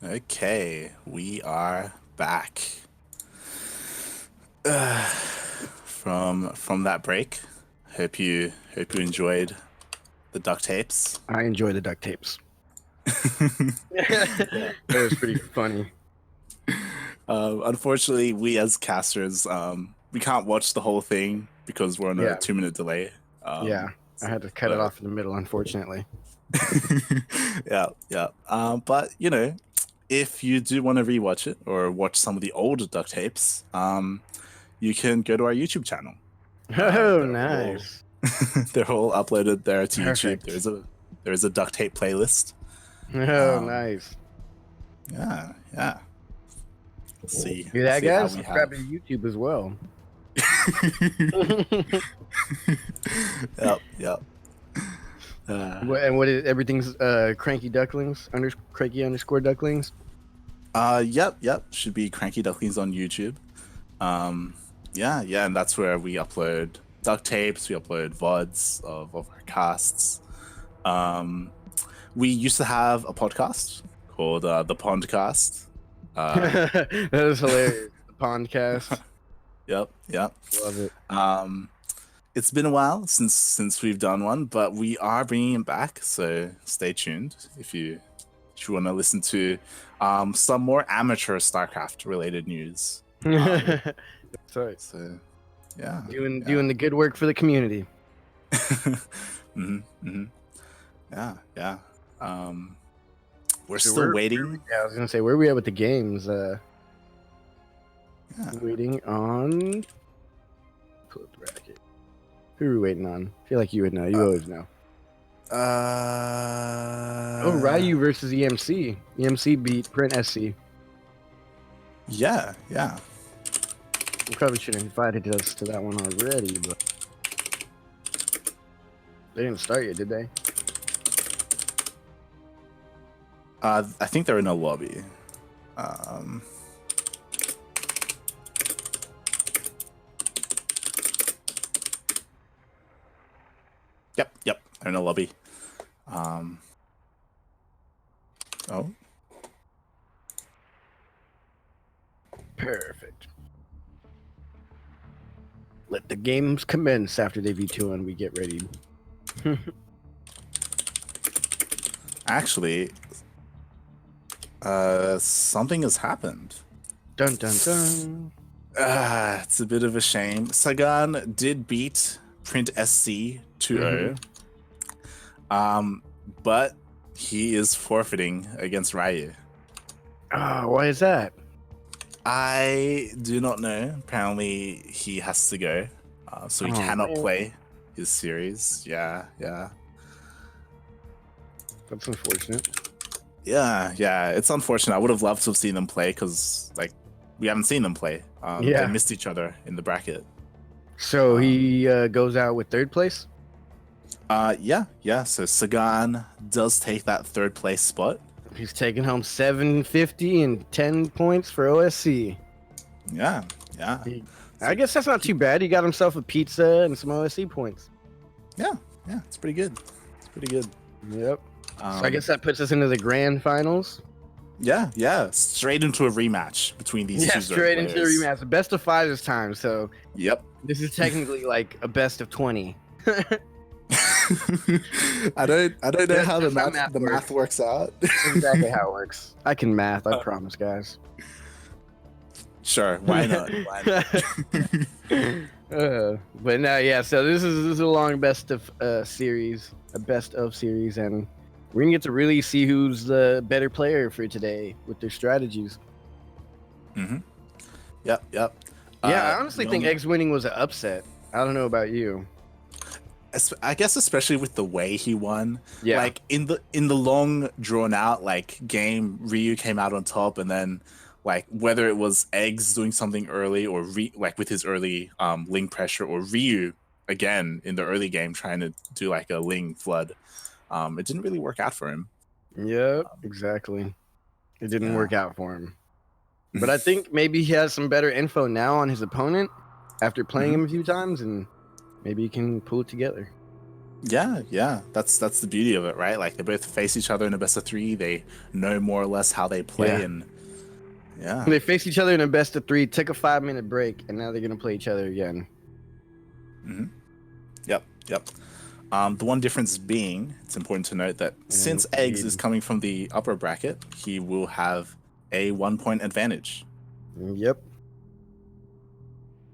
Okay, we are back from that break. Hope you enjoyed the duct tapes. I enjoy the duct tapes. Yeah. That was pretty funny. Unfortunately, we as casters, we can't watch the whole thing because we're on a Yeah. 2 minute delay. Yeah, I had to cut it off in the middle, unfortunately. Yeah. But if you do want to rewatch it or watch some of the older duct tapes, you can go to our YouTube channel. Oh, They're all nice. they're all uploaded there to YouTube. Perfect. There's a duct tape playlist. Oh, nice. Yeah. Let's see. Hear that, See how guys? we Subscribe have. to YouTube as well. Yep. What is everything's cranky ducklings cranky underscore ducklings? Yep. Should be CranKy Ducklings on YouTube. Yeah, and that's where we upload duct tapes. We upload VODs of our casts. We used to have a podcast called the Pondcast. That is hilarious. The Pondcast. Yep. Love it. It's been a while since we've done one, but we are bringing it back. So stay tuned if you want to listen to some more amateur StarCraft related news. Sorry. So yeah, doing the good work for the community. Yeah. We're So still waiting. I was gonna say, where are we at with the games? Yeah. Waiting on. Pull up the bracket. Who are we waiting on? I feel like you would know. You always know. Ryu versus EMC. EMC beat Print SC. Yeah. We probably should have invited us to that one already, but they didn't start yet, did they? I think they're in a lobby. Yep. They're in a lobby. Oh. Perfect. Let the games commence after they V2 and we get ready. Actually, something has happened. Dun dun dun. It's a bit of a shame. Sagan did beat Print SC 2-0. But he is forfeiting against Ryu. Why is that? I do not know. Apparently, he has to go, so he cannot play his series. Yeah. That's unfortunate. Yeah. It's unfortunate. I would have loved to have seen them play because, we haven't seen them play. They missed each other in the bracket. So he goes out with third place? Yeah. So Sagan does take that third place spot. He's taking home 750 and 10 points for OSC. Yeah. I guess that's not too bad. He got himself a pizza and some OSC points. Yeah. It's pretty good. Yep. So I guess that puts us into the grand finals. Yeah. Straight into a rematch between these two. Straight into the rematch. The best of 5 this time. So yep. This is technically like a best of 20. I don't know how the math works out. Exactly how it works. I can math, I promise, guys. Sure, why not? But no, yeah. So this is a long best of series, a best of series, and we're gonna get to really see who's the better player for today with their strategies. Yep. Yeah, I honestly think Eggs winning was an upset. I don't know about you. I guess especially with the way he won. Yeah. Like in the long drawn out game, Ryu came out on top, and then whether it was Eggs doing something early or with his early Ling pressure, or Ryu again in the early game trying to do a Ling flood, it didn't really work out for him. Yep, exactly. It didn't work out for him. But I think maybe he has some better info now on his opponent after playing him a few times, and maybe he can pull it together. Yeah. That's the beauty of it, right? Like they both face each other in a best of three. They know more or less how they play, Yeah. and yeah. They faced each other in a best of three, took a 5-minute break, and now they're gonna play each other again. hmm Yep. The one difference being, it's important to note that since Eggs is Indeed. coming from the upper bracket, he will have a 1 point advantage. Yep.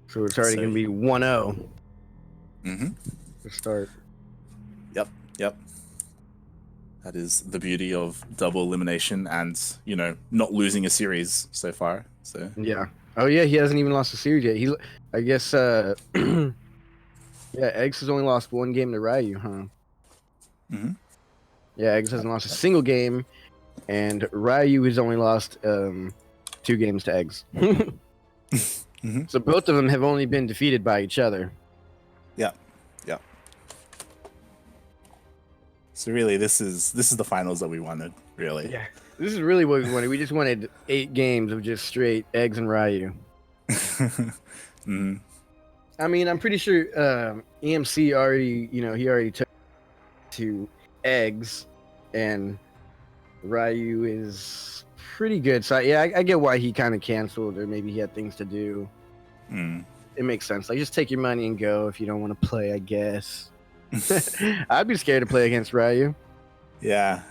So it's already So, gonna be 1-0 hmm to start. Yep. That is the beauty of double elimination and, not losing a series so far. So, Yeah. Oh yeah, he hasn't even lost a series yet. I guess. Yeah, Eggs has only lost one game to Ryu, huh? hmm Yeah, Eggs hasn't lost a single game, and Ryu has only lost 2 games to Eggs. So both of them have only been defeated by each other. yeah. So really, this is the finals that we wanted, really. Yeah. This is really what we wanted. We just wanted 8 games of just straight Eggs and Ryu. Mhm. I mean, I'm pretty sure EMC already, he already took to Eggs, and Ryu is pretty good. So yeah, I get why he kind of canceled, or maybe he had things to do. Mm. It makes sense. Like, just take your money and go if you don't want to play, I guess. I'd be scared to play against Ryu. Yeah.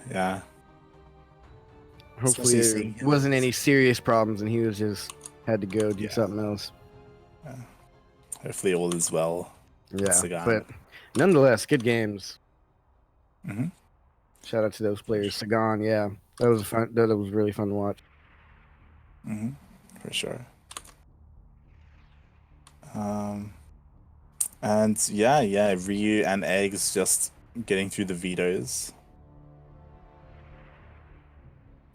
Hopefully there wasn't any serious problems and he was just had to go do something else. Hopefully all is well. Yeah, Sagan. but nonetheless, good games. Mhm. Shout out to those players. Sagan, yeah, that was fun. That was really fun to watch. For sure. And yeah, Ryu and Eggs just getting through the vetoes,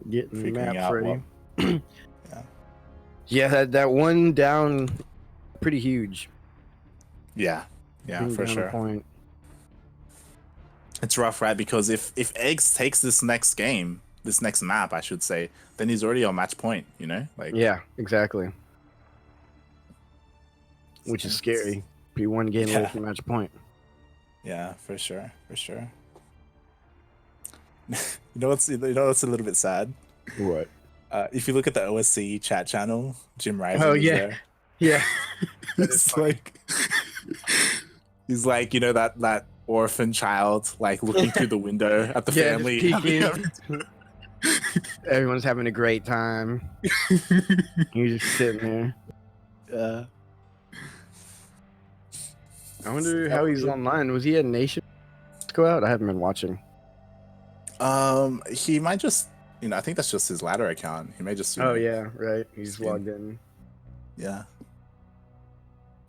Getting the figuring maps out ready. what. Yeah, that one down, pretty huge. Yeah, Being for down a sure. point. It's rough, right? Because if Eggs takes this next game, this next map, I should say, then he's already on match point. Like Yeah, exactly. Which is scary. Be one game away from match point. Yeah, for sure. You know what's a little bit sad? What? If you look at the OSC chat channel, Jim Rising Oh is yeah, there. yeah. It's like he's like, that orphan child, like looking through the window at the Yeah, family. just peeking. Everyone's having a great time. You're just sitting there. Yeah. I wonder how he's online. Was he at Nation? Let's go out. I haven't been watching. He might just, I think that's just his ladder account. He may just. Oh yeah, right. He's logged in. Yeah.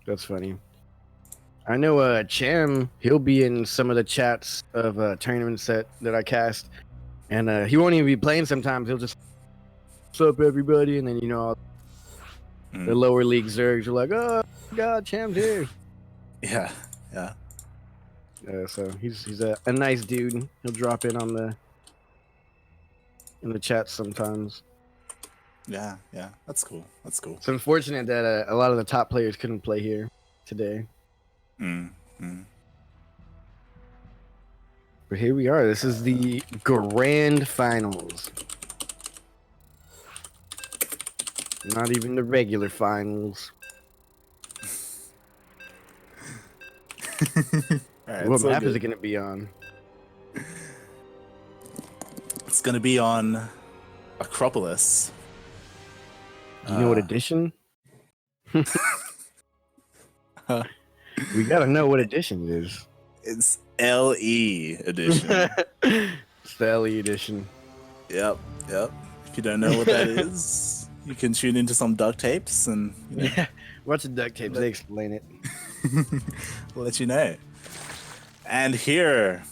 That's funny. I know Cham, he'll be in some of the chats of tournaments that I cast. And he won't even be playing sometimes. He'll just, what's up, everybody? And then, the lower league Zergs are like, oh, God, Cham's here. Yeah. So he's a nice dude. He'll drop in in the chat sometimes. Yeah. That's cool. It's unfortunate that a lot of the top players couldn't play here today. But here we are. This is the grand finals. Not even the regular finals. Right, what map is it going to be on? It's going to be on Acropolis. Do you know what edition? We got to know what edition it is. It's LE edition. It's the LE edition. Yep. If you don't know what that is, you can tune into some duct tapes and Watch the duct tapes. They explain it. we'll let you know. And here,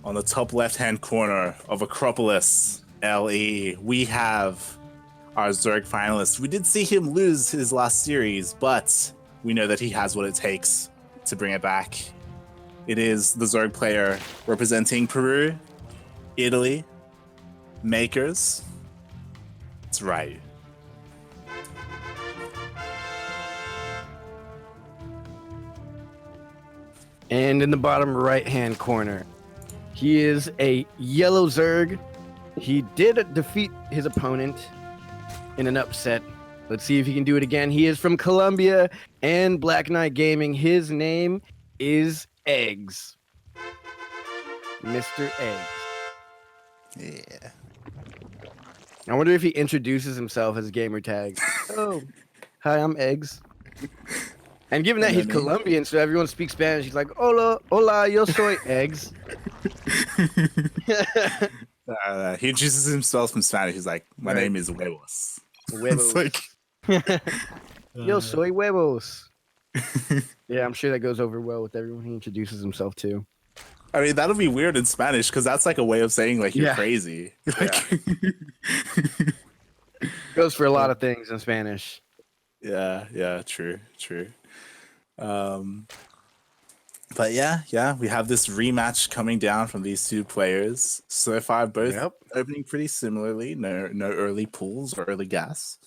on the top left-hand corner of Acropolis LE, we have our Zerg finalist. We did see him lose his last series, but we know that he has what it takes to bring it back. It is the Zerg player representing Peru, Italy, Makers. It's Ryu. And in the bottom right-hand corner, he is a yellow Zerg. He did defeat his opponent in an upset. Let's see if he can do it again. He is from Colombia and Black Knight Gaming. His name is Eggs. Mr. Eggs. Yeah. I wonder if he introduces himself as gamer tags. Oh, hi, I'm Eggs. And given that he's Colombian, so everyone speaks Spanish, he's like, hola, hola, yo soy Eggs. He introduces himself in Spanish. He's like, my name is Huevos. Huevos. Like, yo soy Huevos. Yeah, I'm sure that goes over well with everyone he introduces himself to. I mean, that'll be weird in Spanish because that's like a way of saying like you're crazy. Like, goes for a lot of things in Spanish. Yeah, true. But yeah, we have this rematch coming down from these two players. So far, both opening pretty similarly. No early pulls or early gas.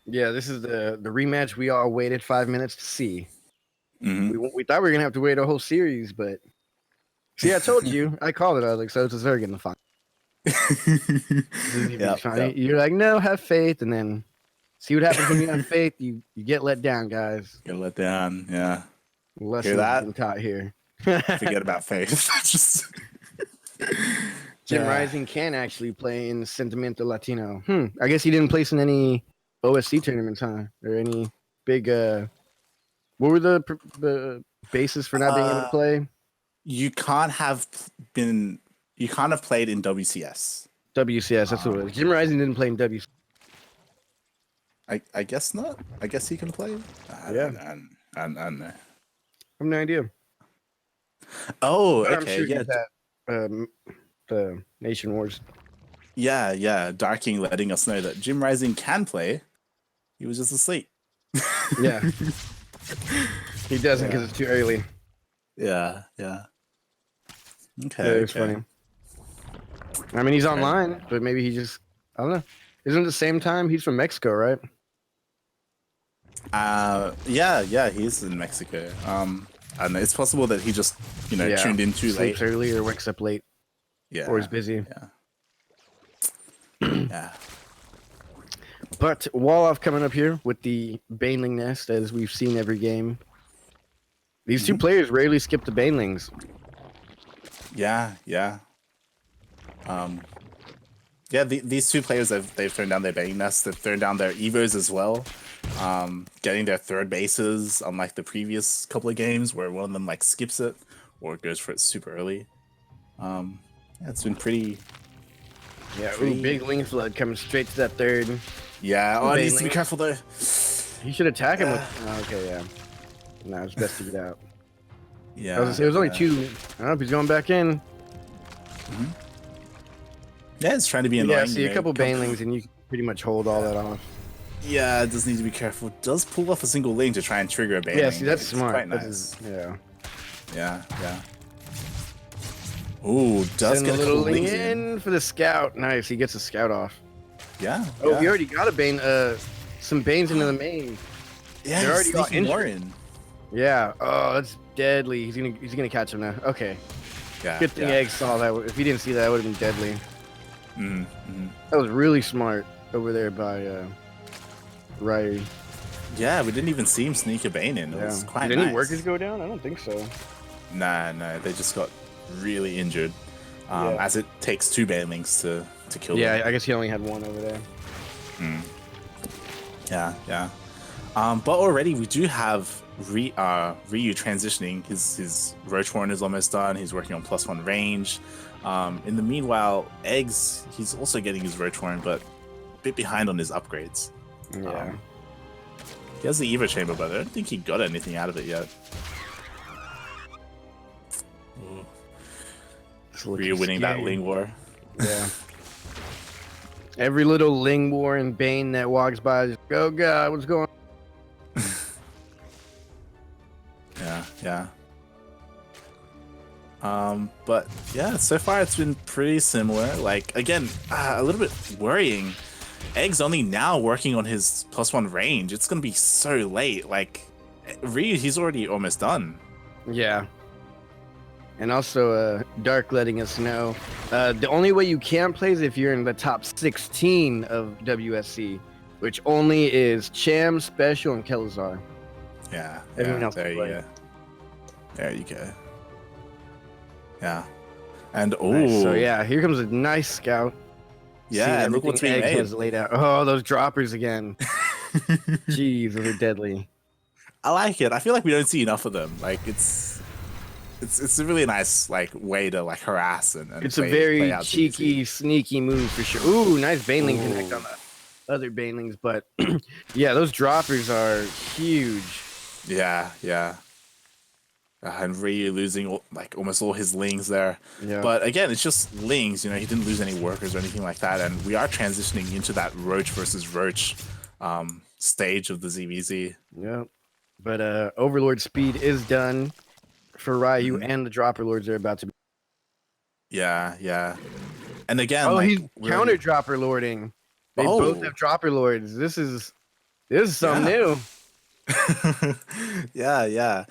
Yeah, this is the rematch we all waited 5 minutes to see. Mm-hmm. We thought we were gonna have to wait a whole series, but see, I told you, I called it. I was like, so it's a Zerg in the final. Yep. You're like, no, have faith, and then see what happens when you have faith. You get let down, guys. Get let down, yeah. Lesson being taught here. Forget about faith. Just Jim Rising can actually play in Sentimiento Latino. I guess he didn't place in any OSC tournaments, huh? Or any big what were the basis for not being able to play? You can't have played in WCS. WCS, that's what it was. Jim Rising didn't play in WCS. I guess not. I guess he can play. I don't know. I have no idea. Oh, but okay. I'm sure the Nation Wars. Yeah. Darking letting us know that Jim Rising can play. He was just asleep. Yeah. He doesn't because it's too early. Yeah. Okay. It's funny. I mean, he's online, but maybe he just, I don't know. Isn't it the same time? He's from Mexico, right? Yeah, he's in Mexico. I don't know. It's possible that he just, tuned in too late. Sleeps early or wakes up late. Yeah. Or is busy. Yeah. But Wolof coming up here with the Baneling Nest, as we've seen every game. These two players rarely skip the Banelings. Yeah. These two players they've thrown down their Baneling Nests. They've thrown down their Evos as well. Getting their third bases, unlike the previous couple of games where one of them like skips it or goes for it super early. It's been pretty. Yeah, big Wing Flood coming straight to that third. Yeah, he needs to be careful though. He should attack him with. Oh, okay, yeah. No, it's best to get out. Yeah. It was only two. I don't know if he's going back in. Yeah, it's trying to be annoying. Yeah, see a couple Banelings and you can pretty much hold all that off. Yeah, it does need to be careful. It does pull off a single lane to try and trigger a Baneling. Yeah, see, that's smart. Quite nice. Yeah. Ooh, does get a little link in for the scout. Nice, he gets a scout off. Yeah. Oh, he already got a Bane. Some Banes into the main. Yeah, they're already got more in. Yeah. Oh, that's deadly. He's gonna catch him now. Okay. Yeah. Good thing Egg saw that. If he didn't see that, it would have been deadly. That was really smart over there by Ryrie. Yeah, we didn't even see him sneak a Bane in. It was quite Did nice. any workers go down? I don't think so. Nah, they just got really injured. As it takes two Banelings to kill them. Yeah, I guess he only had one over there. Yeah. But already we do have Ryu transitioning. His Roach Horn is almost done. He's working on +1 range. In the meanwhile, Eggs, he's also getting his Roach Horn, but a bit behind on his upgrades. Yeah. He has the Evo Chamber, but I don't think he got anything out of it yet. Ryu winning that Ling War. Yeah. Every little Ling War and Bane that walks by, just, oh god, what's going on? Yeah. But yeah, so far it's been pretty similar. Like, again, a little bit worrying. Egg's only now working on his +1 range. It's gonna be so late. Like, Ryu, he's already almost done. Yeah. And also, Dark letting us know the only way you can play is if you're in the top 16 of WSC, which only is Cham, Special, and Kelazar. Yeah, Everyone yeah, else there can you play. go. There you go. Yeah. And Nice. So oh, yeah, here comes a nice scout. yeah, Seeing and look what's being Eggs made. has laid out. Oh, those droppers again. Jeez, those are deadly. I like it. I feel like we don't see enough of them. Like it's a really nice like way to like harass and It's a play very out cheeky, CBC. sneaky move for sure. Ooh, nice Baneling connect Ooh. on the other Banelings, but yeah, those droppers are huge. Yeah, yeah. And Ryu losing like almost all his lings there. Yeah. But again, it's just lings, you know, he didn't lose any workers or anything like that. And we are transitioning into that Roach versus Roach stage of the ZVZ. Yeah. But Overlord speed is done for Ryu, Mhm. and the Dropper Lords are about to be. Yeah, yeah. And again, Oh, like he's we counter already. Dropper Lording. They both Oh, have Dropper Lords. This is something yeah. new. Yeah, yeah.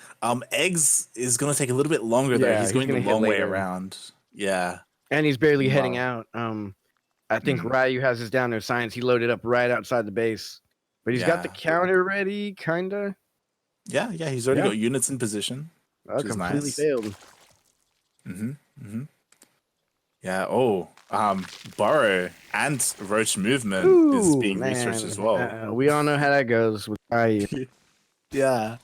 Eggs is gonna take a little bit longer there. Yeah, He's he's going the gonna hit long way later. around. Yeah. And he's barely heading Meanwhile, out. I think mm, Ryu has his down there science. He loaded up right outside the base. But he's got the yeah, counter ready, kinda. yeah, yeah. He's already Yeah. got units in position, Oh, which is completely nice. failed. Mm-hmm. Mm-hmm. Yeah. Oh, Burrow and Roach movement is Ooh, being researched as man. well. We all know how that goes with Ryu. Yeah,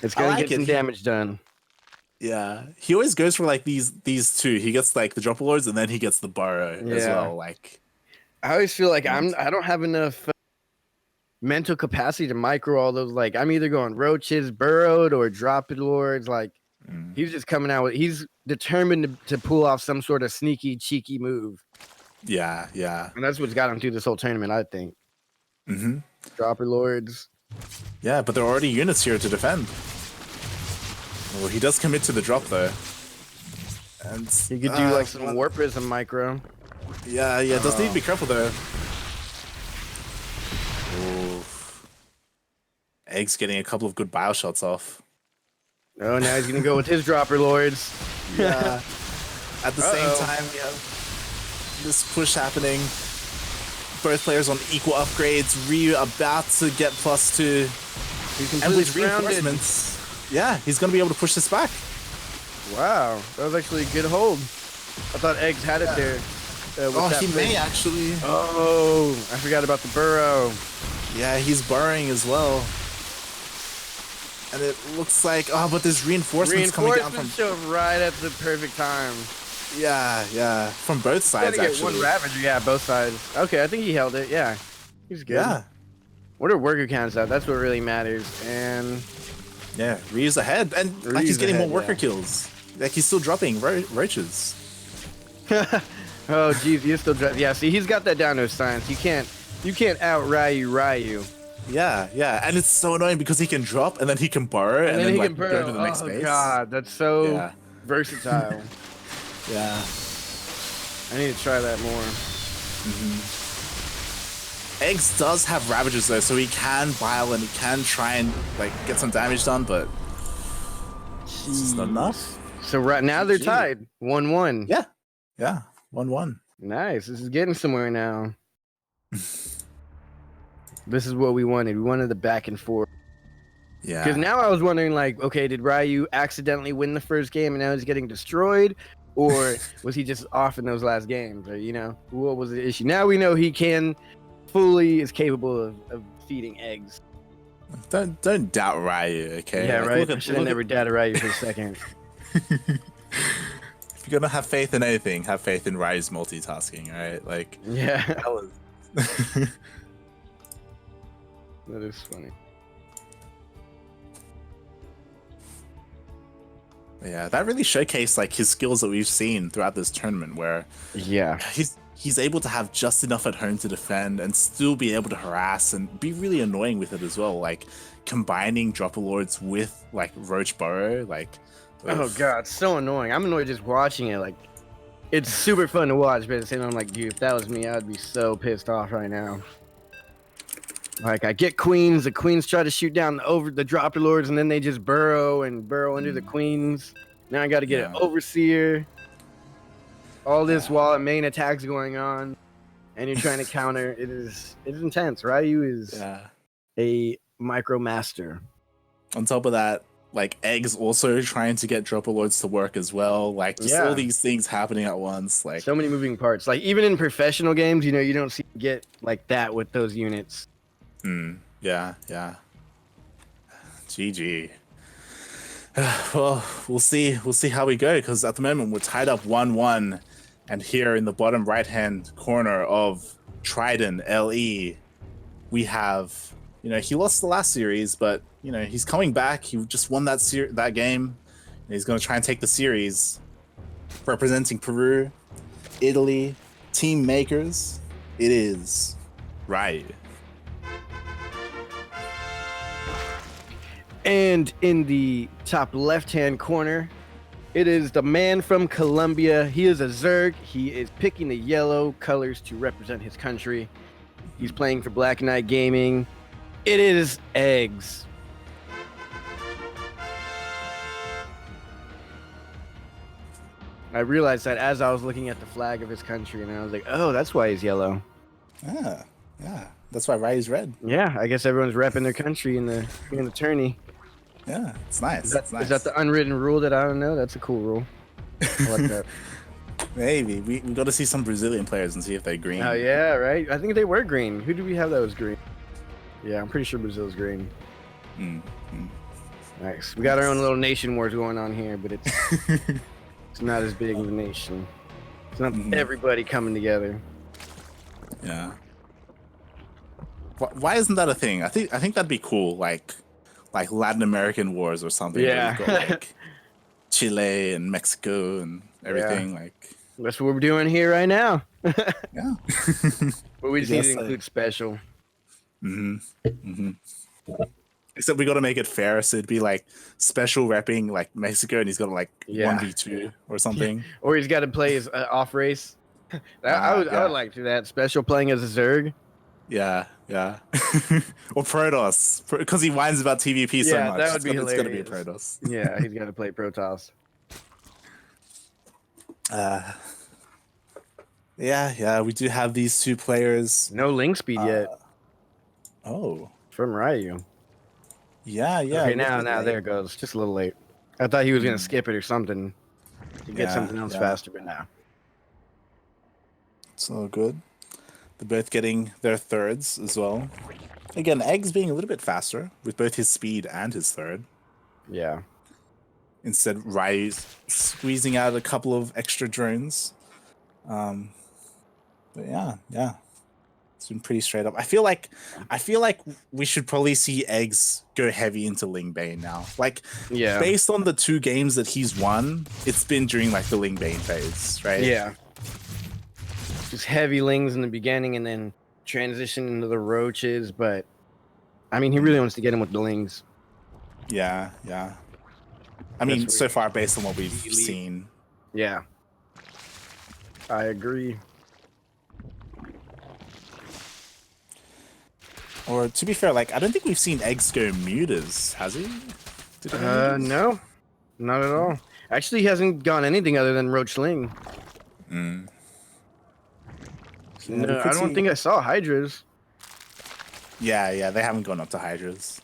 It's I gonna like get it. some damage done. Yeah, he always goes for like these two. He gets like the Dropper Lords and then he gets the Burrow as Yeah. well. Like, I always feel like and I don't have enough mental capacity to micro all those. Like I'm either going roaches, burrowed, or drop it lords. Like mm, he's just coming out with. He's determined to pull off some sort of sneaky, cheeky move, yeah, yeah. and that's what's got him through this whole tournament. I think Mm-hmm. dropper lords. Yeah, but there are already units here to defend. Well, he does commit to the drop though. And He could do like some warp prism micro. yeah, yeah, does need to be careful though. Oof. Egg's getting a couple of good bio shots off. Oh, now he's gonna go with his dropper lords. Yeah. At the same Uh-oh. time, we have this push happening. Both players on equal upgrades. Ryu about to get +2. He's And completely with surrounded. reinforcements, yeah, he's going to be able to push this back. Wow, that was actually a good hold. I thought Eggs had it there. With Oh, that he may play. actually. Oh, I forgot about the burrow. Yeah, he's burrowing as well. And it looks like, oh, but there's reinforcements coming down from. Show up right at the perfect time. Yeah, yeah, from both sides Gotta get actually. one Ravager, yeah, both sides. Okay, I think he held it. Yeah, he's good. Yeah, What are worker counts at? That's what really matters. And yeah, Ryu's ahead, and like he's Ryu's getting ahead, more worker yeah. kills. Like he's still dropping roaches. oh, geez, he's still yeah. See, he's got that down to a science. You can't out Ryu. Yeah, yeah, and it's so annoying because he can drop and then he can burrow and, then he like can go burrow. to the next Oh base. god, that's so Yeah. versatile. Yeah. I need to try that more. Eggs does have Ravagers though, so he can bile and he can try and like get some damage done, but it's just not enough. So right now they're GG. tied, 1-1. Yeah, yeah, 1-1. Nice. This is getting somewhere now. This is what we wanted. We wanted the back and forth. Yeah. Because now I was wondering, like, okay, did Ryu accidentally win the first game and now he's getting destroyed? Or was he just off in those last games? Or, you know, what was the issue? Now we know he is capable of feeding eggs. Don't doubt Ryu, okay? Yeah, Like, right? look I should have never doubted Ryu for a second. If you're gonna have faith in anything, have faith in Ryu's multitasking, alright? Like, Yeah, that was. that is funny. Yeah, that really showcased like his skills that we've seen throughout this tournament, where Yeah. he's able to have just enough at home to defend and still be able to harass and be really annoying with it as well. Like combining Dropper Lords with like Roach Burrow, like. Oh oof. god, it's so annoying. I'm annoyed just watching it. Like, it's super fun to watch, but at the same time, I'm like, dude, if that was me, I'd be so pissed off right now. Like I get queens, the queens try to shoot down the dropper lords, and then they just burrow under the queens. Now I got to get an overseer. All this while a main attack's going on, and you're trying to counter. It is intense. Ryu is a micro master. On top of that, like Egg's also trying to get dropper lords to work as well. Like just all these things happening at once. Like so many moving parts. Like even in professional games, you know, you don't see get like that with those units. Yeah. GG. Well, we'll see how we go, because at the moment we're tied up 1-1, and here in the bottom right-hand corner of Trident LE, we have, you know, he lost the last series, but you know he's coming back. He just won that game. And he's going to try and take the series, representing Peru, Italy, team makers. It is Ryu. And in the top left-hand corner, it is the man from Colombia. He is a Zerg. He is picking the yellow colors to represent his country. He's playing for Black Knight Gaming. It is Eggs. I realized that as I was looking at the flag of his country, and I was like, oh, that's why he's yellow. Yeah. That's why Ryu's red. Yeah, I guess everyone's repping their country in the tourney. Yeah, it's nice. Is that the unwritten rule that I don't know? That's a cool rule. I like that. Maybe. We got to see some Brazilian players and see if they're green. Oh, yeah, right? I think they were green. Who do we have that was green? Yeah, I'm pretty sure Brazil's green. Nice. We got our own little nation wars going on here, but it's not as big of a nation. It's not everybody coming together. Yeah. Why isn't that a thing? I think that'd be cool, like Latin American wars or something. Yeah. You've got, like Chile and Mexico and everything. Like that's what we're doing here right now. Yeah. But we just need to include special. Except we got to make it fair, so it'd be like special repping like Mexico, and he's got like 1v2 or something. Or he's got to play his off race. I would like to do that. Special playing as a Zerg. Yeah. Or Protoss, because he whines about TVP so much. That would be hilarious. It's gonna be a Protoss. Yeah, he's got to play Protoss. Yeah, we do have these two players. No link speed yet. Oh. From Ryu. Yeah. Okay, now there it goes. Just a little late. I thought he was gonna skip it or something to get something else faster, but now. It's all good. They're both getting their thirds as well. Again, Eggs being a little bit faster with both his speed and his third. Yeah. Instead, Ryu's squeezing out a couple of extra drones. But yeah. It's been pretty straight up. I feel like we should probably see Eggs go heavy into Ling Bane now. Like, based on the 2 games that he's won, it's been during like the Ling Bane phase, right? Yeah. Just heavy Lings in the beginning and then transition into the roaches, but I mean, he really wants to get him with the Lings. Yeah. I mean, so far based on what we've seen. Yeah. I agree. Or to be fair, like I don't think we've seen Eggs go mutas, has he? No, not at all. Actually, he hasn't gone anything other than Roach Ling. No, I don't think I saw Hydras. Yeah, they haven't gone up to Hydras.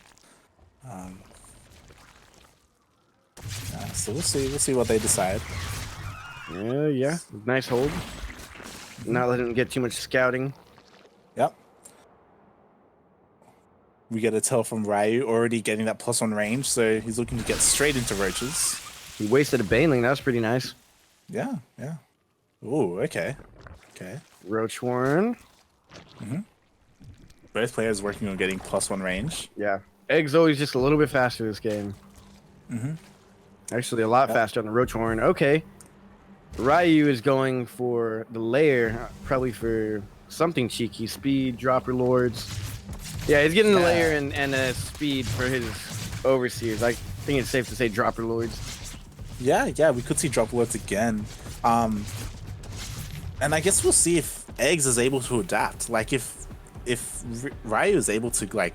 So we'll see what they decide. Yeah, nice hold. Not letting him get too much scouting. Yep. We get a tell from Ryu already getting that +1 range, so he's looking to get straight into roaches. He wasted a Baneling. That was pretty nice. Yeah. Ooh, okay. Roach Warren. Both players working on getting +1 range. Yeah. Egg's always just a little bit faster this game. Actually, a lot faster on the Roach Warren. Okay. Ryu is going for the lair, probably for something cheeky. Speed, dropper lords. Yeah, he's getting the lair and speed for his overseers. I think it's safe to say dropper lords. Yeah, we could see dropper lords again. And I guess we'll see if Eggs is able to adapt. Like if if Ryu is able to like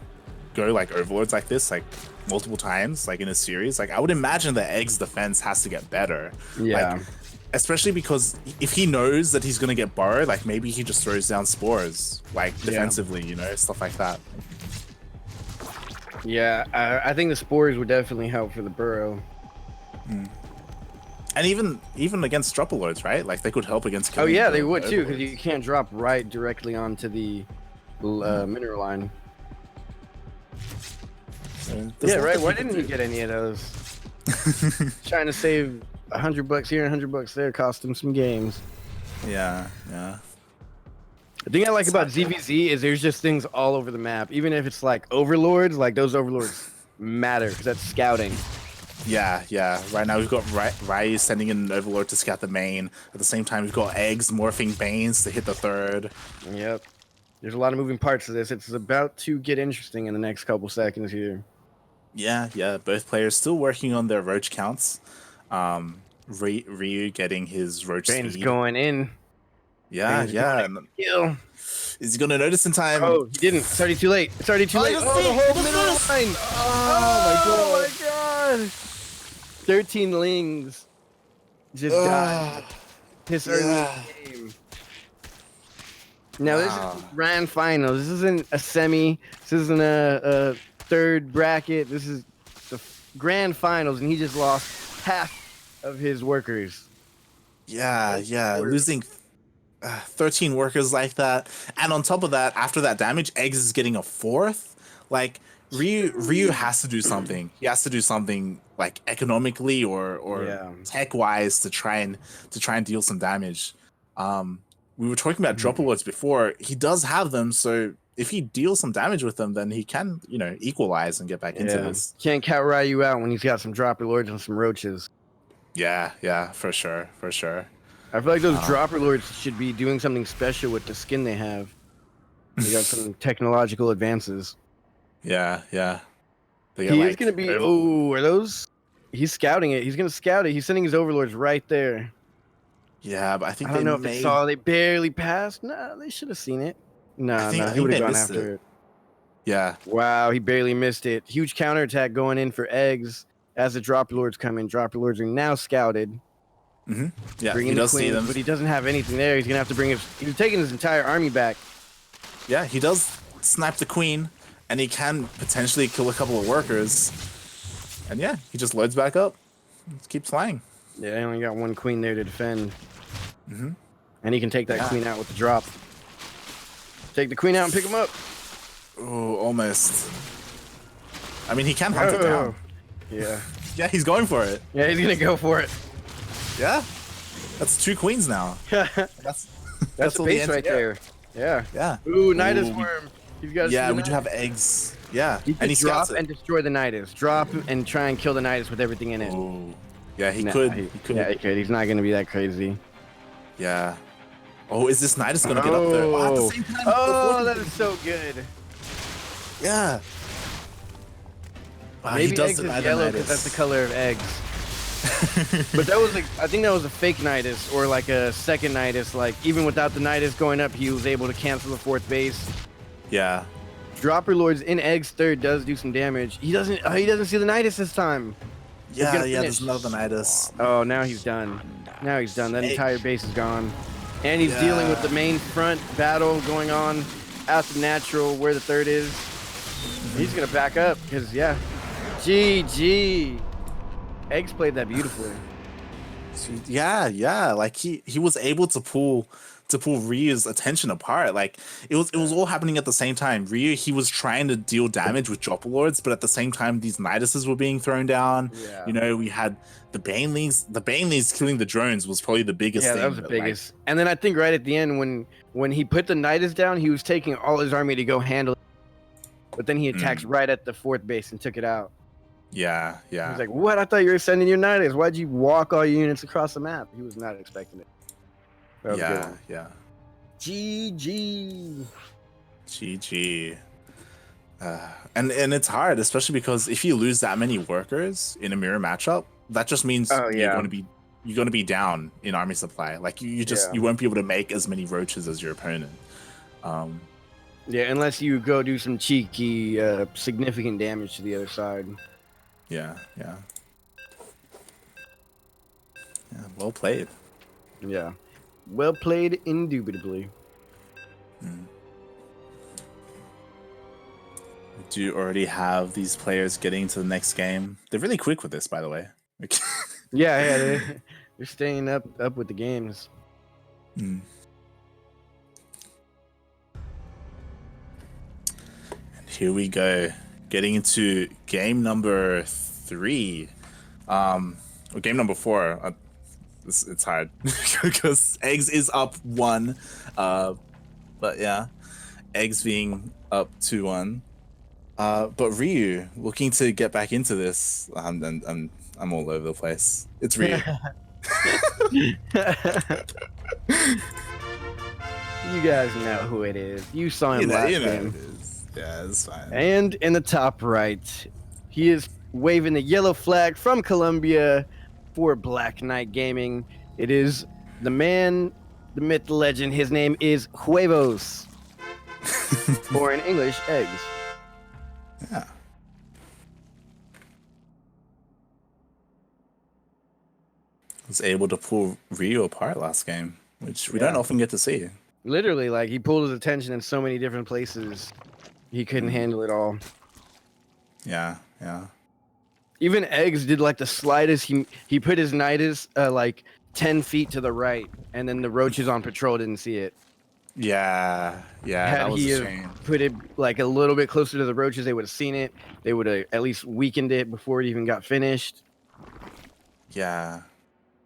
go like overlords like this like multiple times like in a series, like I would imagine that Egg's defense has to get better. Yeah. Like, especially because if he knows that he's gonna get borrowed, like maybe he just throws down spores like defensively, you know, stuff like that. Yeah, I think the spores would definitely help for the burrow. And even against dropperloads, right? Like they could help against. Oh yeah, they the would too, because overlords. you can't drop right directly onto the mineral line. So Yeah, right. Why can didn't he get any of those? Trying to save $100 here and $100 there cost him some games. Yeah, yeah. The thing I like about ZVZ is there's just things all over the map. Even if it's like overlords, like those overlords matter because that's scouting. Yeah, yeah. Right now we've got Ryu sending in an overlord to scout the main. At the same time, we've got Eggs morphing Banes to hit the third. Yep. There's a lot of moving parts to this. It's about to get interesting in the next couple seconds here. Yeah, yeah. Both players still working on their roach counts. Ryu getting his roach Bane's speed. going in. Yeah, Bane's yeah. Kill. Is he gonna notice in time? Oh, he didn't. It's already too late. It's already too late. The Oh, the whole middle first. line. Oh my god. 13 lings just died. His early game. Now this is grand finals. This isn't a semi. This isn't a third bracket. This is the grand finals, and he just lost half of his workers. Yeah, yeah. Losing 13 workers like that, and on top of that, after that damage, Eggs is getting a fourth. Like Ryu has to do something. He has to do something like economically or tech wise to try and deal some damage. We were talking about drop alerts before. He does have them, so if he deals some damage with them, then he can, you know, equalize and get back into this. Can't count Ryu out when he's got some dropper lords and some roaches. Yeah, yeah, for sure, for sure. I feel like those dropper lords should be doing something special with the skin they have. They got some technological advances. Yeah, yeah. He is gonna be. Oh, are those? He's scouting it. He's gonna scout it. He's sending his overlords right there. Yeah, but I think I don't know if they saw. They barely passed. Nah, they should have seen it. Nah, he would have gone after it. Yeah. Wow, he barely missed it. Huge counterattack going in for Eggs as the dropper lords come in. Dropper lords are now scouted. Yeah, he does see them, but he doesn't have anything there. He's gonna have to bring his. He's taking his entire army back. Yeah, he does snipe the queen, and he can potentially kill a couple of workers. And yeah, he just loads back up. Just keeps flying. Yeah, they only got one queen there to defend. And he can take that queen out with the drop. Take the queen out and pick him up. Oh, almost. I mean, he can hunt it down. Yeah. Yeah, he's going for it. Yeah, he's gonna go for it. Yeah. That's 2 queens now. That's the all base right there. Yeah. Yeah. Ooh, Nidus worm. He's got. Yeah, we do have Eggs. Yeah. And he drop and destroy the Nidus. Drop and try and kill the Nidus with everything in it. Ooh. Yeah, he could. He could. Yeah, he could. He's not gonna be that crazy. Yeah. Oh, is this Nidus gonna get up there? Oh, at the same time, that is so good. Yeah. Maybe Eggs is yellow because that's the color of Eggs. But that was like, I think that was a fake Nidus or like a second Nidus. Like even without the Nidus going up, he was able to cancel the 4th base. Yeah. Dropper lords in Eggs 3rd does do some damage. He doesn't see the Nidus this time. Yeah, yeah. There's another Nidus. Oh, now he's done. Now he's done. That entire base is gone. And he's dealing with the main front battle going on out the natural where the 3rd is. He's gonna back up because GG. Eggs played that beautifully. Yeah, yeah. Like he was able to pull Ryu's attention apart. Like it was all happening at the same time. Ryu, he was trying to deal damage with Dropper Lords, but at the same time these Niduses were being thrown down. Yeah. You know, we had the Banelings. The Banelings killing the drones was probably the biggest thing. Yeah, that was the biggest. And then I think right at the end when he put the Nidus down, he was taking all his army to go handle it. But then he attacks right at the 4th base and took it out. Yeah, yeah. He's like, what? I thought you were sending your Nidus. Why'd you walk all your units across the map? He was not expecting it. Yeah, yeah. GG. GG. And it's hard, especially because if you lose that many workers in a mirror matchup, that just means you're going to be down in army supply. Like you won't be able to make as many roaches as your opponent. Yeah, unless you go do some cheeky, significant damage to the other side. Yeah, yeah. Yeah, well played. Yeah. Well played, indubitably. Do you already have these players getting to the next game? They're really quick with this, by the way. Yeah, they're staying up with the games. And here we go, getting into game number 3, or game number 4. It's hard because Eggs is up 1, but yeah, Eggs being up 2-1. But Ryu looking to get back into this. I'm all over the place. It's Ryu. You guys know who it is. You saw him last You know game. it is. Yeah, it's fine. And in the top right, he is waving the yellow flag from Colombia for Black Knight Gaming. It is the man, the myth, the legend. His name is Huevos, or in English, eggs. Yeah. Was able to pull Ryu apart last game, which we don't often get to see. Literally, like he pulled his attention in so many different places, he couldn't handle it all. Yeah, yeah. Even Eggs did like the slightest. He put his Nidus like 10 feet to the right, and then the roaches on patrol didn't see it. Yeah, yeah, Had that was he a shame. put it like a little bit closer to the roaches, they would have seen it. They would have at least weakened it before it even got finished. Yeah.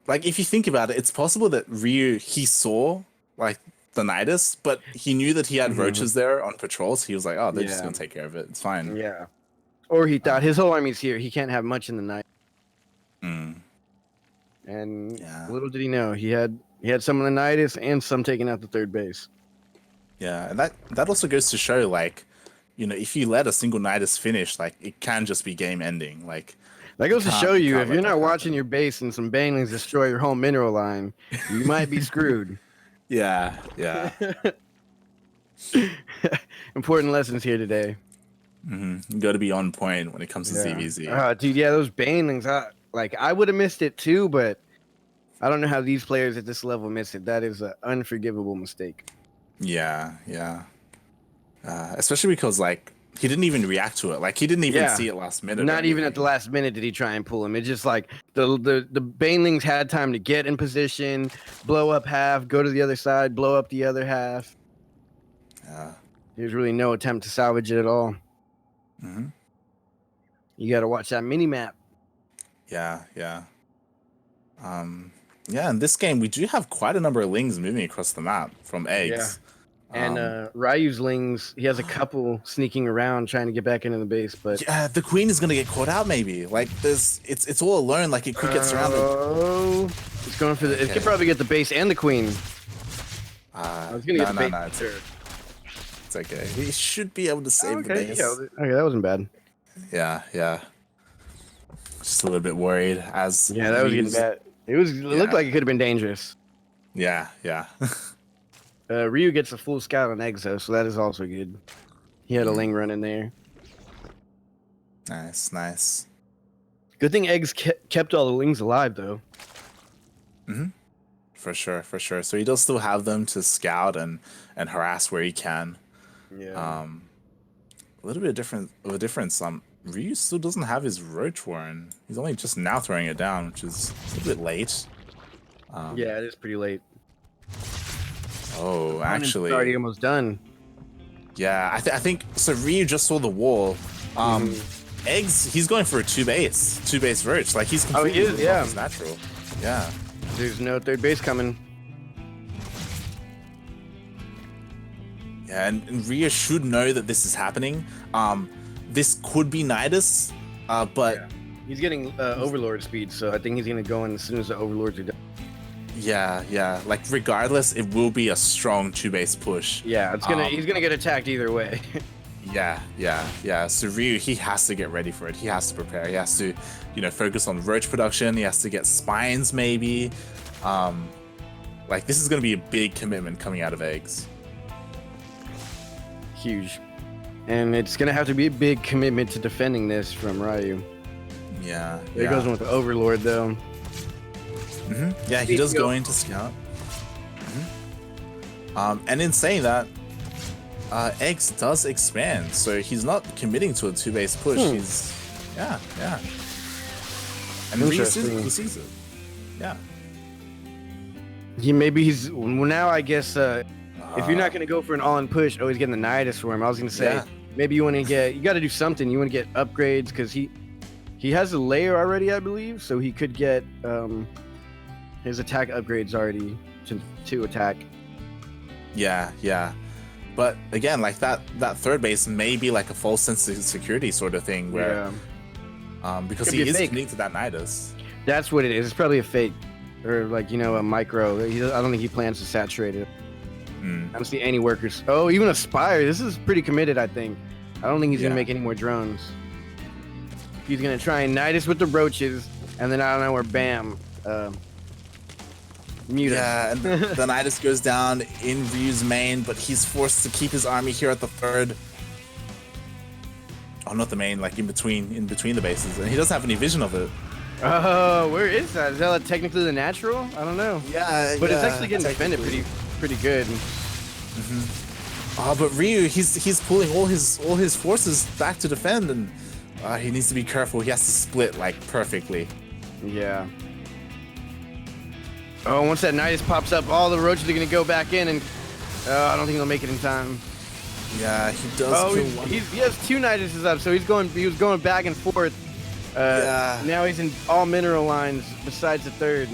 Like, if you think about it, it's possible that Ryu, he saw, like, the Nidus, but he knew that he had roaches there on patrols. So he was like, oh, they're just going to take care of it. It's fine. Yeah. Or he thought his whole army's here. He can't have much in the night. And little did he know, he had some of the Nidus and some taking out the third base. Yeah, and that also goes to show, like, you know, if you let a single Nidus finish, like, it can just be game ending. Like, that goes to show you, if you're not watching happen. your base and some banelings destroy your whole mineral line, you might be screwed. Yeah, yeah. Important lessons here today. You got to be on point when it comes to ZVZ. Dude, yeah, those banelings, I would have missed it too, but I don't know how these players at this level miss it. That is an unforgivable mistake. Yeah, yeah. Especially because, like, he didn't even react to it. Like, he didn't even see it last minute. Not even at the last minute did he try and pull him. It's just like the banelings had time to get in position, blow up half, go to the other side, blow up the other half. Yeah. There's really no attempt to salvage it at all. You got to watch that mini map. Yeah, yeah. Yeah, in this game, we do have quite a number of lings moving across the map from Eggs. And Ryu's lings, he has a couple sneaking around trying to get back into the base, but yeah, the queen is gonna get caught out. Maybe like it's all alone. Like it could get surrounded. Oh, it's going for the. It could probably get the base and the queen. I was gonna get the base. It's okay. He should be able to save the base. Yeah, okay, that wasn't bad. Yeah, yeah. Just a little bit worried as. Yeah, that was getting bad. It looked like it could have been dangerous. Yeah, yeah. Ryu gets a full scout on Exo, so that is also good. He had a ling run in there. Nice, nice. Good thing Eggs kept all the lings alive, though. For sure, for sure. So he does still have them to scout and harass where he can. Yeah. A little bit of a difference. Ryu still doesn't have his Roach Warren. He's only just now throwing it down, which is a bit late. Yeah, it is pretty late. Oh, actually, it's already almost done. Yeah, I think so. Ryu just saw the wall. Eggs, he's going for a two base Roach. Like he's completely off his natural. Yeah. There's no third base coming. Yeah, and Ryu should know that this is happening. This could be Nidus, but he's getting Overlord speed, so I think he's gonna go in as soon as the Overlords are done. Yeah, yeah. Like regardless, it will be a strong two base push. Yeah, he's gonna get attacked either way. Yeah, yeah, yeah. So Ryu, he has to get ready for it. He has to prepare. He has to, focus on roach production. He has to get spines maybe. Like this is gonna be a big commitment coming out of Eggs. huge. And it's going to have to be a big commitment to defending this from Ryu. Yeah. There goes one with the Overlord, though. Yeah, he does go into scout. And in saying that, Eggs does expand, so he's not committing to a 2-base push. He's, yeah. And Ryu sees it. Yeah. Now I guess if you're not going to go for an all-in push, he's getting the Nidus for him. I was going to say, maybe you got to do something. You want to get upgrades because he has a layer already, I believe, so he could get his attack upgrades already to attack. Yeah. But again, like that third base may be like a false sense of security sort of thing where, because he is committing to that Nidus. That's what it is. It's probably a fake, or like a micro. I don't think he plans to saturate it. I don't see any workers. Oh, even a Spire. This is pretty committed, I think. I don't think he's gonna make any more drones. He's gonna try and Nidus with the roaches, and then I don't know where bam. Muta. Yeah, and the Nidus goes down in Ryu's main, but he's forced to keep his army here at the third. Oh, not the main, like in between the bases, and he doesn't have any vision of it. Oh, where is that? Is that technically the natural? I don't know. Yeah, but it's actually getting defended pretty good. Oh, but Ryu, he's pulling all his forces back to defend, and he needs to be careful. He has to split like perfectly. Yeah. Oh, once that Nidus pops up, all the roaches are gonna go back in, and I don't think they'll make it in time. Yeah, he does. Oh, he has 2 Niduses up, so he was going back and forth. Now he's in all mineral lines besides the third.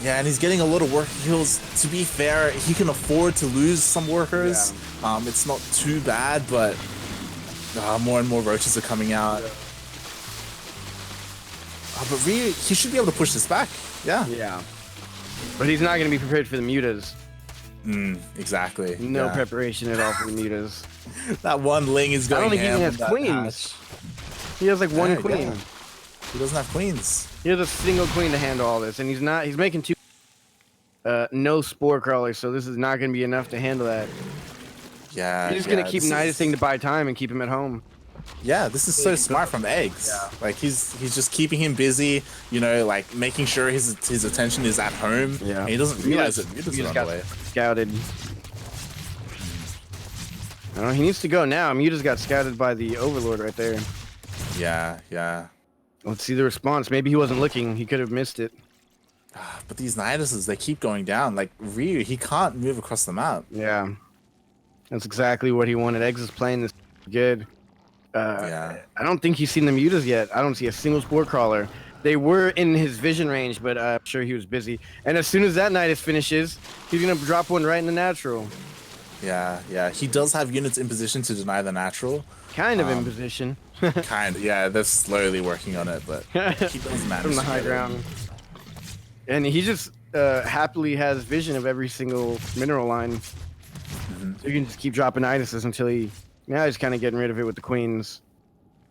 Yeah, and he's getting a lot of work heals. To be fair, he can afford to lose some workers. Yeah. It's not too bad, but more and more roaches are coming out. Yeah. But Ryu, he should be able to push this back. Yeah. But he's not going to be prepared for the mutas. Exactly. No preparation at all for the mutas. That one Ling is going. I don't think he even has queens. He has like one queen. Yeah. He doesn't have queens. He has a single queen to handle all this, and he's making 2. No spore crawlers, so this is not going to be enough to handle that. Yeah. He's just going to keep Nidusing to buy time and keep him at home. Yeah, this is so smart from Eggs. Yeah. Like he's just keeping him busy, like making sure his attention is at home. Yeah. And he doesn't realize that Muta's run away. Scouted. Oh, he needs to go now. Muta's got scouted by the Overlord right there. Yeah. Let's see the response. Maybe he wasn't looking. He could have missed it. But these Niduses, they keep going down. Like Ryu, he can't move across the map. Yeah. That's exactly what he wanted. Eggs is playing this good. I don't think he's seen the mutas yet. I don't see a single spore crawler. They were in his vision range, but I'm sure he was busy. And as soon as that Nidus finishes, he's going to drop one right in the natural. Yeah. He does have units in position to deny the natural. Kind of in position. Yeah. They're slowly working on it, but he does manage from the high ground. And he just happily has vision of every single mineral line. So you can just keep dropping Niduses until now he's kind of getting rid of it with the queens.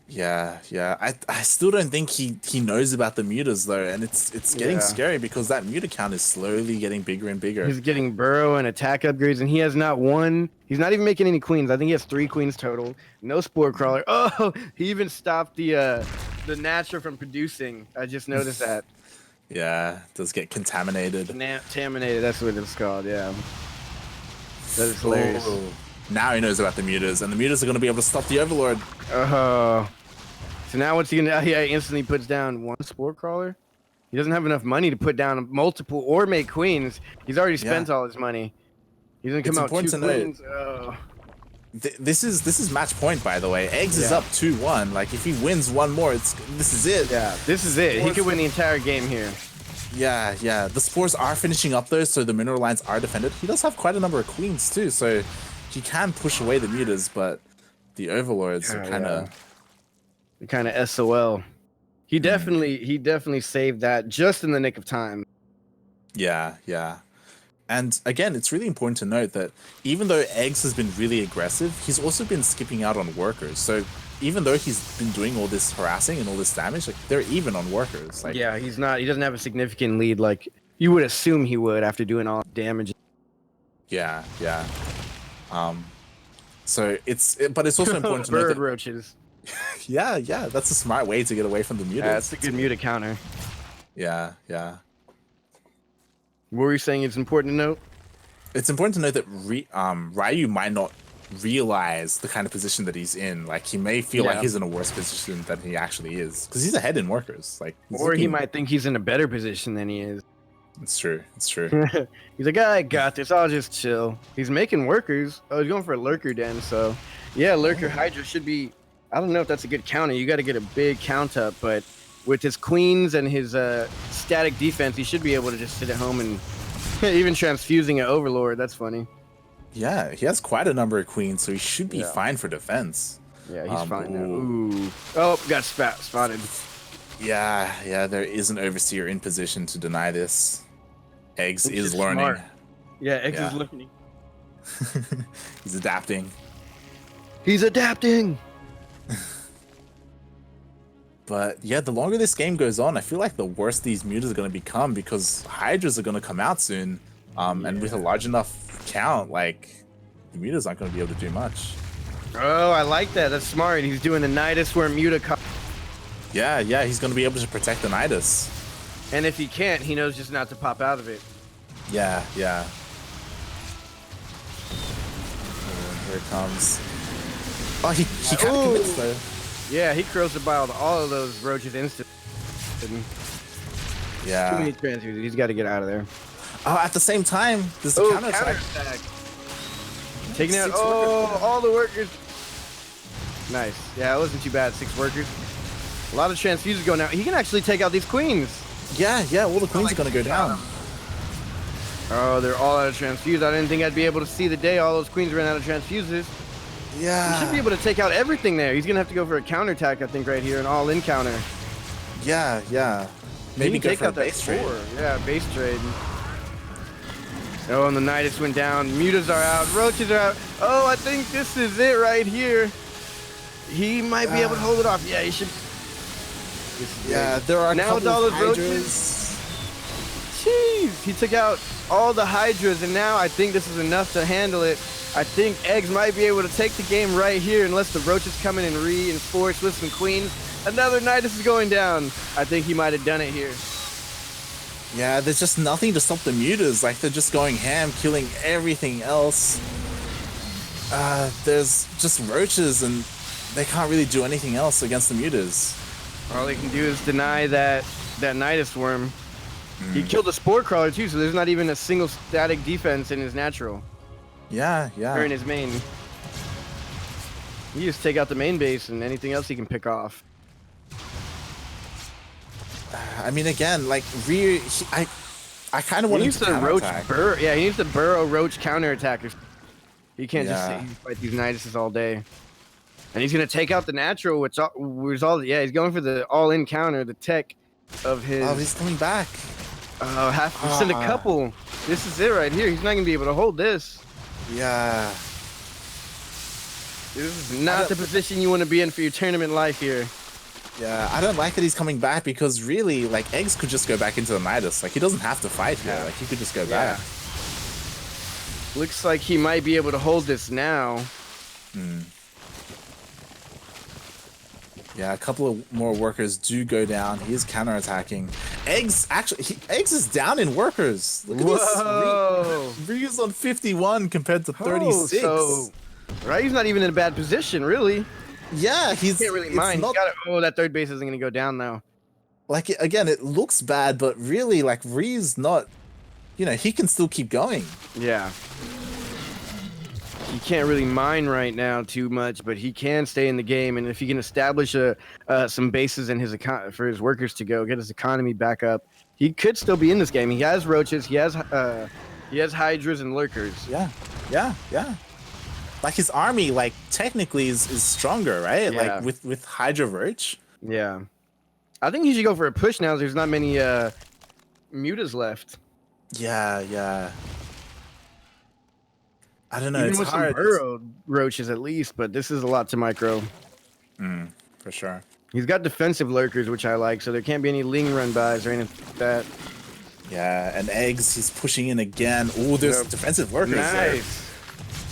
Yeah. I still don't think he knows about the mutas though, and it's getting scary because that muta count is slowly getting bigger and bigger. He's getting burrow and attack upgrades, and he has not one. He's not even making any queens. I think he has 3 queens total. No spore crawler. Oh, he even stopped the natural from producing. I just noticed that. Yeah, it does get contaminated. Contaminated. That's what it's called. Yeah. That is hilarious. Oh. Now he knows about the mutas, and the mutas are going to be able to stop the Overlord. Oh. So now what's he going to do? He instantly puts down 1 spore crawler? He doesn't have enough money to put down multiple or make queens. He's already spent all his money. He's going to come out 2 queens. Oh. This is match point, by the way. Eggs is up 2-1. Like, if he wins one more, this is it. Yeah, this is it. He could win the entire game here. Yeah. The spores are finishing up, though, so the mineral lines are defended. He does have quite a number of queens, too, so he can push away the mutas, but the Overlords are kind of... They're kind of SOL. He definitely saved that just in the nick of time. Yeah. And again, it's really important to note that even though Eggs has been really aggressive, he's also been skipping out on workers. So even though he's been doing all this harassing and all this damage, like they're even on workers. Like, yeah, he doesn't have a significant lead like you would assume he would after doing all the damage. Yeah. So but it's also important to note Bird that roaches. yeah, that's a smart way to get away from the mutas. That's a good muta counter. Yeah. What were you saying? It's important to note. It's important to note that Ryu might not realize the kind of position that he's in. Like he may feel like he's in a worse position than he actually is because he's ahead in workers. Like, or he might think he's in a better position than he is. It's true. He's like, I got this. I'll just chill. He's making workers. Oh, he's going for a lurker den. So, yeah, lurker Hydra should be. I don't know if that's a good counter. You got to get a big count up, but with his queens and his static defense, he should be able to just sit at home and even transfusing an overlord. That's funny. Yeah, he has quite a number of queens, so he should be fine for defense. Yeah, he's fine now. Ooh. Oh, got spotted. Yeah, there is an overseer in position to deny this. Eggs is learning. Smart. Yeah, Eggs is learning. He's adapting. He's adapting. But yeah, the longer this game goes on, I feel like the worse these mutas are going to become because Hydras are going to come out soon. And with a large enough count, like, the mutas aren't going to be able to do much. Oh, I like that. That's smart. He's doing the Nidus where muta. Yeah, he's going to be able to protect the Nidus. And if he can't, he knows just not to pop out of it. Yeah. And here it comes. Oh, he kind of commits though. Yeah, he crowsbarred all of those roaches instantly. Yeah. Too many transfers. He's got to get out of there. Oh, at the same time, there's a counter attack. Taking out all the workers. Nice. Yeah, it wasn't too bad. 6 workers. A lot of transfuses going out. He can actually take out these queens. Yeah, all the queens are going to go down. Oh, they're all out of transfuse. I didn't think I'd be able to see the day all those queens ran out of transfuses. Yeah. He should be able to take out everything there. He's going to have to go for a counterattack, I think, right here. An all-in counter. Yeah. Maybe go for a base trade. Yeah, base trade. Oh, and the Nidus went down. Mutas are out. Roaches are out. Oh, I think this is it right here. He might be able to hold it off. Yeah, he should. Yeah, there are now with all those roaches. Jeez, he took out all the Hydras, and now I think this is enough to handle it. I think Eggs might be able to take the game right here unless the roaches come in and reinforce with some queens. Another Nidus is going down. I think he might have done it here. Yeah, there's just nothing to stop the mutas. Like, they're just going ham, killing everything else. There's just roaches, and they can't really do anything else against the mutas. All they can do is deny that Nidus worm. He killed a spore crawler too, so there's not even a single static defense in his natural. Yeah. Or in his main. You just take out the main base and anything else he can pick off. I mean, again, like Ryu, I kind of want to roach burrow. Yeah, he needs to burrow roach counterattack. He can't just fight these Niduses all day. And he's gonna take out the natural, which was all. Yeah, he's going for the all-in counter, the tech of his. Oh, he's coming back. Oh, have to send a couple. This is it right here. He's not gonna be able to hold this. Yeah. This is not the position you want to be in for your tournament life here. Yeah, I don't like that he's coming back because really, like, Eggs could just go back into the Nidus. Like, he doesn't have to fight here. Like, he could just go back. Looks like he might be able to hold this now. Yeah, a couple of more workers do go down. He is counterattacking. Eggs, actually, Eggs is down in workers. Look at this. Ryu's on 51 compared to 36. So, right, he's not even in a bad position, really. Yeah, he can't really mind. That third base isn't going to go down, though. Like, again, it looks bad, but really, like, Ryu's not, he can still keep going. Yeah. He can't really mine right now too much, but he can stay in the game. And if he can establish some bases in his for his workers to go, get his economy back up, he could still be in this game. He has roaches, he has hydras and lurkers. Yeah. Like, his army, like, technically is stronger, right? Yeah. Like, with Hydra Roach. Yeah. I think he should go for a push now. There's not many mutas left. Yeah. I don't know. Even it's with hard. some burrowed roaches at least, but this is a lot to micro. For sure. He's got defensive lurkers, which I like, so there can't be any Ling run bys or anything like that. Yeah, and Eggs, he's pushing in again. Oh, there's defensive lurkers there. Nice.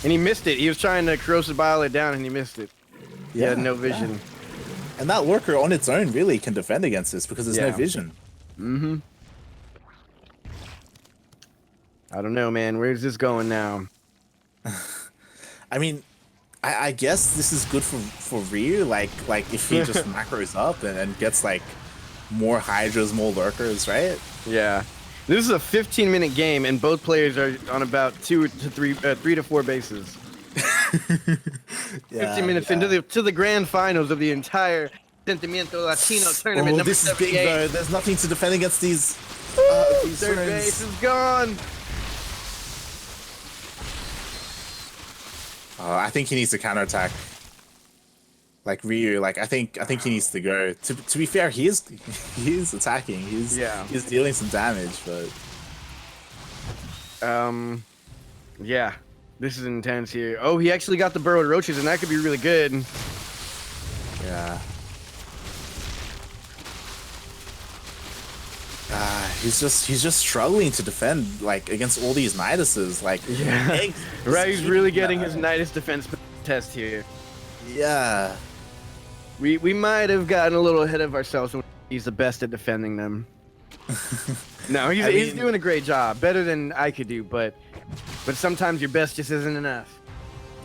And he missed it. He was trying to corrosive bile it down, and he missed it. He had no vision. Yeah. And that lurker on its own really can defend against this because there's no vision. Mm-hmm. I don't know, man. Where's this going now? I mean, I guess this is good for Ryu. Like if he just macros up and gets like more hydras, more lurkers, right? Yeah. This is a 15-minute game, and both players are on about 3 to 4 bases. 15 minutes into the grand finals of the entire Sentimiento Latino tournament. Oh, this is big though. There's nothing to defend against these. Third base is gone. I think he needs to counterattack. Like Ryu, like I think he needs to go. To be fair, he is attacking. He's dealing some damage, but yeah, this is intense here. Oh, he actually got the burrowed roaches, and that could be really good. Yeah. He's just struggling to defend like against all these Niduses. Like right, he's really getting his Nidus defense test here. Yeah. We might have gotten a little ahead of ourselves when he's the best at defending them. No, he's doing a great job, better than I could do, but sometimes your best just isn't enough.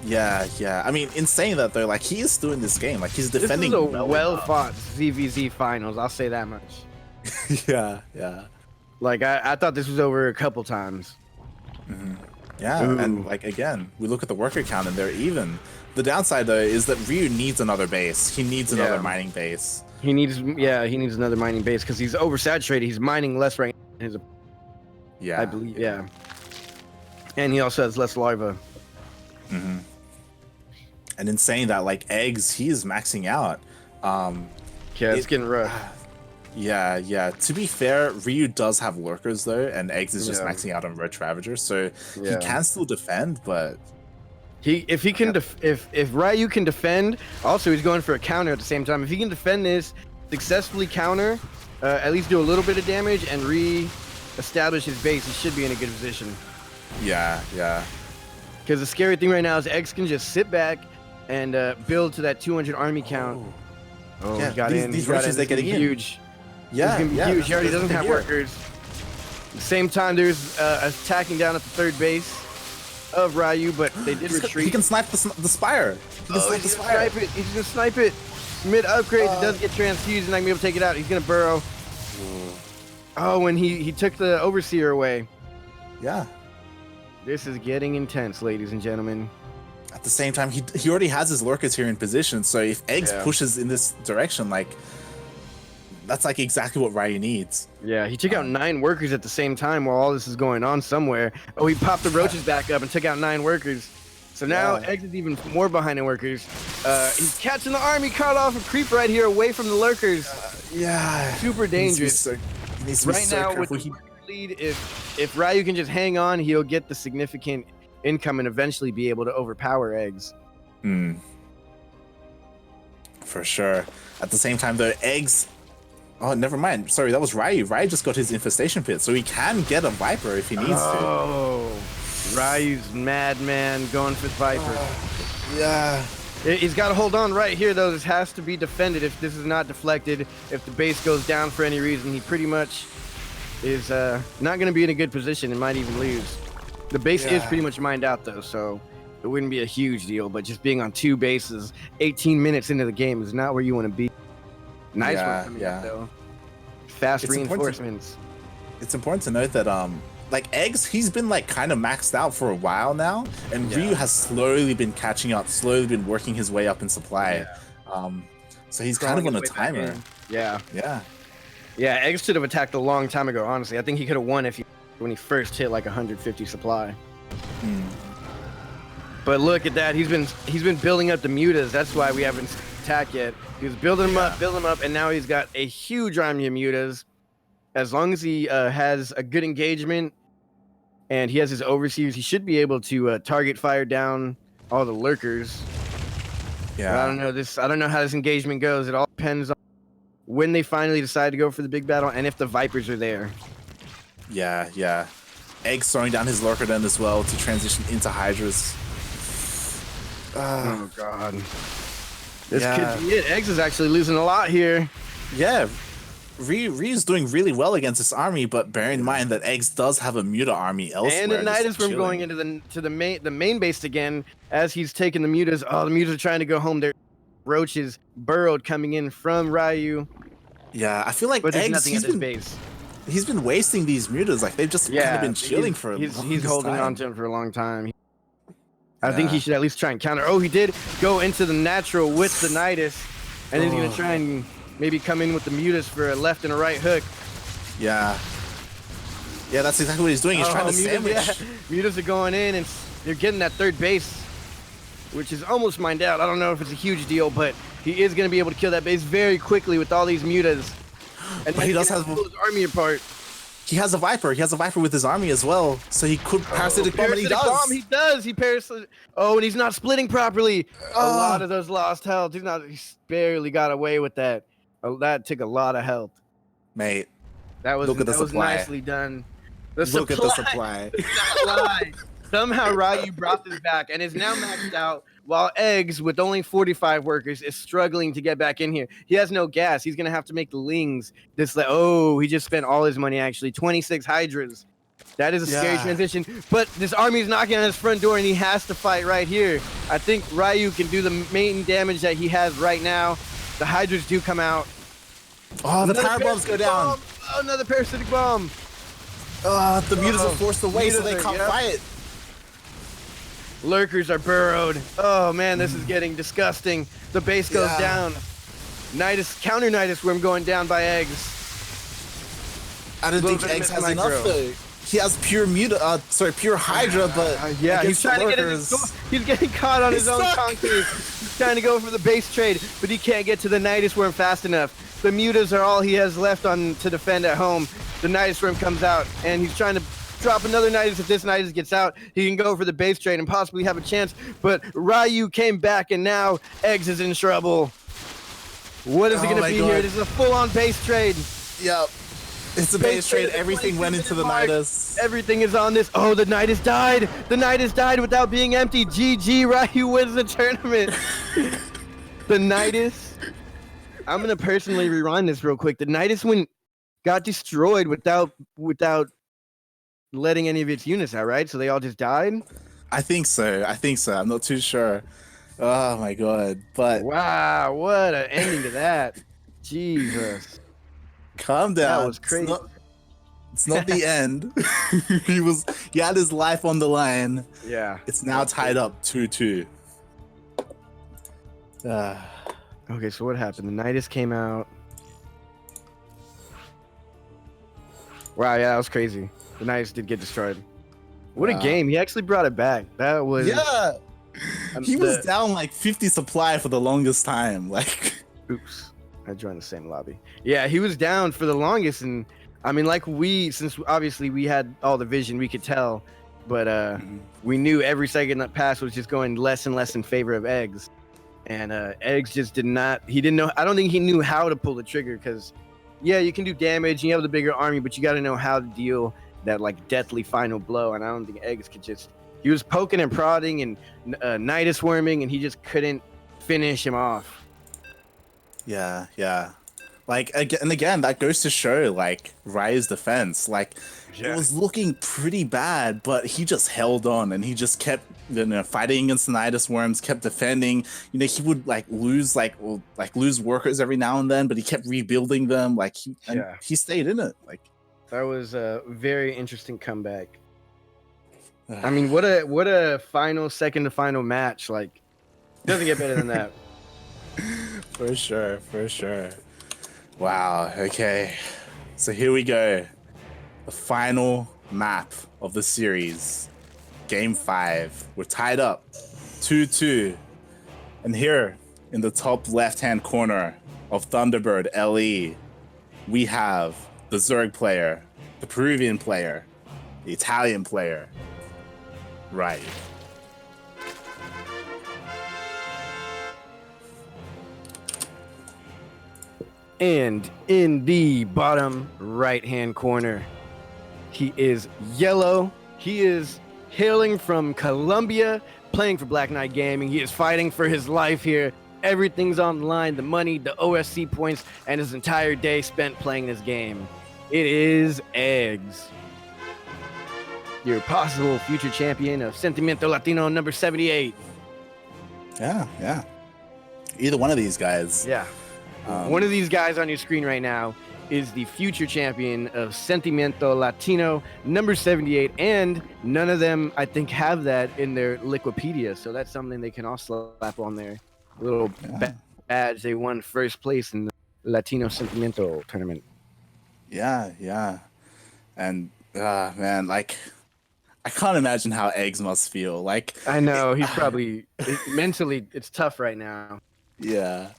Yeah. I mean, in saying that though, like he is doing this game, like he's defending. This is a well-fought ZVZ finals. I'll say that much. Yeah. Like I thought this was over a couple times. Mm-hmm. Yeah, and like again, we look at the worker count and they're even. The downside though is that Ryu needs another base. He needs another mining base. He needs another mining base because he's oversaturated. He's mining less right now. I believe. Yeah. And he also has less larva. Mm-hmm. And in saying that, like eggs, he is maxing out. It's getting rough. Yeah. To be fair, Ryu does have lurkers though, and eggs is just maxing out on Roach Ravager, so he can still defend, but if Ryu can defend, also he's going for a counter at the same time. If he can defend this, successfully counter, at least do a little bit of damage and re-establish his base, he should be in a good position. Yeah. Because the scary thing right now is X can just sit back and build to that 200 army count. Oh, yeah, he got in. These rushes, they're getting huge. Yeah, he's gonna be huge. He already doesn't have workers. At the same time, there's attacking down at the third base of Ryu, but they did retreat. He can snipe the spire. He's gonna snipe it. Mid upgrade, it does get transfused, and I'm gonna be able to take it out. He's gonna burrow. Oh, and he took the overseer away. Yeah. This is getting intense, ladies and gentlemen. At the same time, he already has his lurkers here in position, so if Eggs pushes in this direction, like that's like exactly what Ryu needs. Yeah, he took out 9 workers at the same time while all this is going on somewhere. Oh, he popped the roaches back up and took out 9 workers. So now Eggs is even more behind in workers. He's catching the army caught off a creep right here away from the lurkers. Super dangerous. He needs to be right now with the lead, if Ryu can just hang on, he'll get the significant income and eventually be able to overpower Eggs. For sure. At the same time though, Eggs, oh never mind, sorry, that was Ryu. Ryu just got his infestation pit, so he can get a Viper if he needs to. Oh, Ryu's madman going for the Viper. Yeah. He's got to hold on right here though. This has to be defended. If this is not deflected, if the base goes down for any reason, he pretty much is not going to be in a good position and might even lose. The base is pretty much mined out though, so it wouldn't be a huge deal, but just being on 2 bases 18 minutes into the game is not where you want to be. Nice one coming up, though. Fast reinforcements. It's important to note that like Eggs, he's been like kind of maxed out for a while now, and Ryu has slowly been catching up, slowly been working his way up in supply. So he's kind of on a timer. Yeah, Eggs should have attacked a long time ago, honestly. I think he could have won when he first hit like 150 supply. But look at that. He's been building up the mutas. That's why we haven't attacked yet. He was building them up, and now he's got a huge army of mutas. As long as he has a good engagement and he has his overseers, he should be able to target fire down all the lurkers. But I don't know how this engagement goes. It all depends on when they finally decide to go for the big battle and if the Vipers are there. Yeah. Eggs throwing down his lurker then as well to transition into Hydras. Oh god. This Yeah. could be it. Eggs is actually losing a lot here. Yeah, Ryu's doing really well against this army, but bear in mind that Eggs does have a Muta army And elsewhere. the just Nidus from going chilling. into the main base again as he's taking the mutas. Oh, the mutas are trying to go home. Their roaches burrowed coming in from Ryu, Yeah, I feel like but there's Eggs. nothing at this base. He's been wasting these mutas. Like they've just kind of Yeah, been chilling for he's longest holding time. on to him for a long time. I think he Yeah. should at least try and counter. Oh, he did go into the natural with the Nidus, and he's gonna try and maybe come in with the mutas for a left and a right hook. Yeah. Yeah, that's exactly what he's doing. He's trying to sandwich. Mutas are going in, and they're getting that third base, which is almost mined out. I don't know if it's a huge deal, but he is going to be able to kill that base very quickly with all these mutas. And But he does have pull his army apart. He has a Viper. He has a Viper with his army as well, so he could parasitic bomb, and he does. Bomb, he does. He parasitic. Oh, and he's not splitting properly. A lot of those lost health. He's barely got away with that. Oh, that took a lot of health. Mate, That was look at the supply. nicely done. Look at the supply. Somehow Ryu brought this back and is now maxed out, while Eggs, with only 45 workers, is struggling to get back in here. He has no gas. He's gonna have to make the Lings. He just spent all his money actually. 26 Hydras. That is a scary transition. But this army is knocking on his front door, and he has to fight right here. I think Ryu can do the main damage that he has right now. The Hydras do come out. Oh, the power bombs go down. Oh, another parasitic bomb. The mutas are forced away, so they can't fight. Lurkers are burrowed. Oh man, this is getting disgusting. The base goes down. Counter Nidus Worm going down by Eggs. I don't think Eggs has enough though. He has pure pure Hydra, but he's trying to get in. He's getting caught on his own concrete. He's trying to go for the base trade, but he can't get to the Nidus Worm fast enough. The mutas are all he has left on to defend at home. The Nidus Worm comes out, and he's trying to drop another Nidus. If this Nidus gets out, he can go for the base trade and possibly have a chance. But Ryu came back, and now Eggs is in trouble. What is it going to be here? This is a full-on base trade. Yep. It's a base trade. Everything went into the Nidus. Everything is on this. Oh, the Nidus died. The Nidus died without being empty. GG, Ryu wins the tournament. The Nidus. I'm going to personally rewind this real quick. The Nidus got destroyed without letting any of its units out, right? So they all just died? I think so. I'm not too sure. Oh my god. But wow, what an ending to that. Jesus. Calm down. That was crazy. It's not the end. He had his life on the line. Yeah. It's now tied up 2-2. Okay, so what happened? The Nidus came out. Wow, yeah, that was crazy. The Nidus did get destroyed. What a game. He actually brought it back. That was... Yeah. He was down like 50 supply for the longest time. Like... Oops. I joined the same lobby. Yeah, he was down for the longest, and I mean, since obviously we had all the vision, we could tell, but we knew every second that passed was just going less and less in favor of Eggs, and Eggs just didn't know. I don't think he knew how to pull the trigger, because yeah, you can do damage, and you have the bigger army, but you got to know how to deal that like deathly final blow, and I don't think Eggs could just. He was poking and prodding and Nidus worming, and he just couldn't finish him off. Yeah. Like, again, that goes to show, like, Ryu's defense. Like, it was looking pretty bad, but he just held on, and he just kept, fighting against the Nidus Worms, kept defending. He would, lose workers every now and then, but he kept rebuilding them. Like, he stayed in it. Like, that was a very interesting comeback. I mean, what a second to final match. Like, doesn't get better than that. For sure. Wow, okay. So here we go. The final map of the series. Game 5. We're tied up 2-2. And here in the top left-hand corner of Thunderbird LE, we have the Zerg player, the Peruvian player, the Italian player, Ryu. And in the bottom right-hand corner, he is yellow. He is hailing from Colombia, playing for Black Knight Gaming. He is fighting for his life here. Everything's on the line, the money, the OSC points, and his entire day spent playing this game. It is Eggs, your possible future champion of Sentimiento Latino number 78. Yeah. Either one of these guys. Yeah. One of these guys on your screen right now is the future champion of Sentimiento Latino number 78, and none of them, I think, have that in their Liquipedia, so that's something they can also slap on their little badge. They won first place in the Latino Sentimiento tournament. Yeah. And man, like, I can't imagine how Eggs must feel. Like, I know he's probably mentally, it's tough right now. Yeah,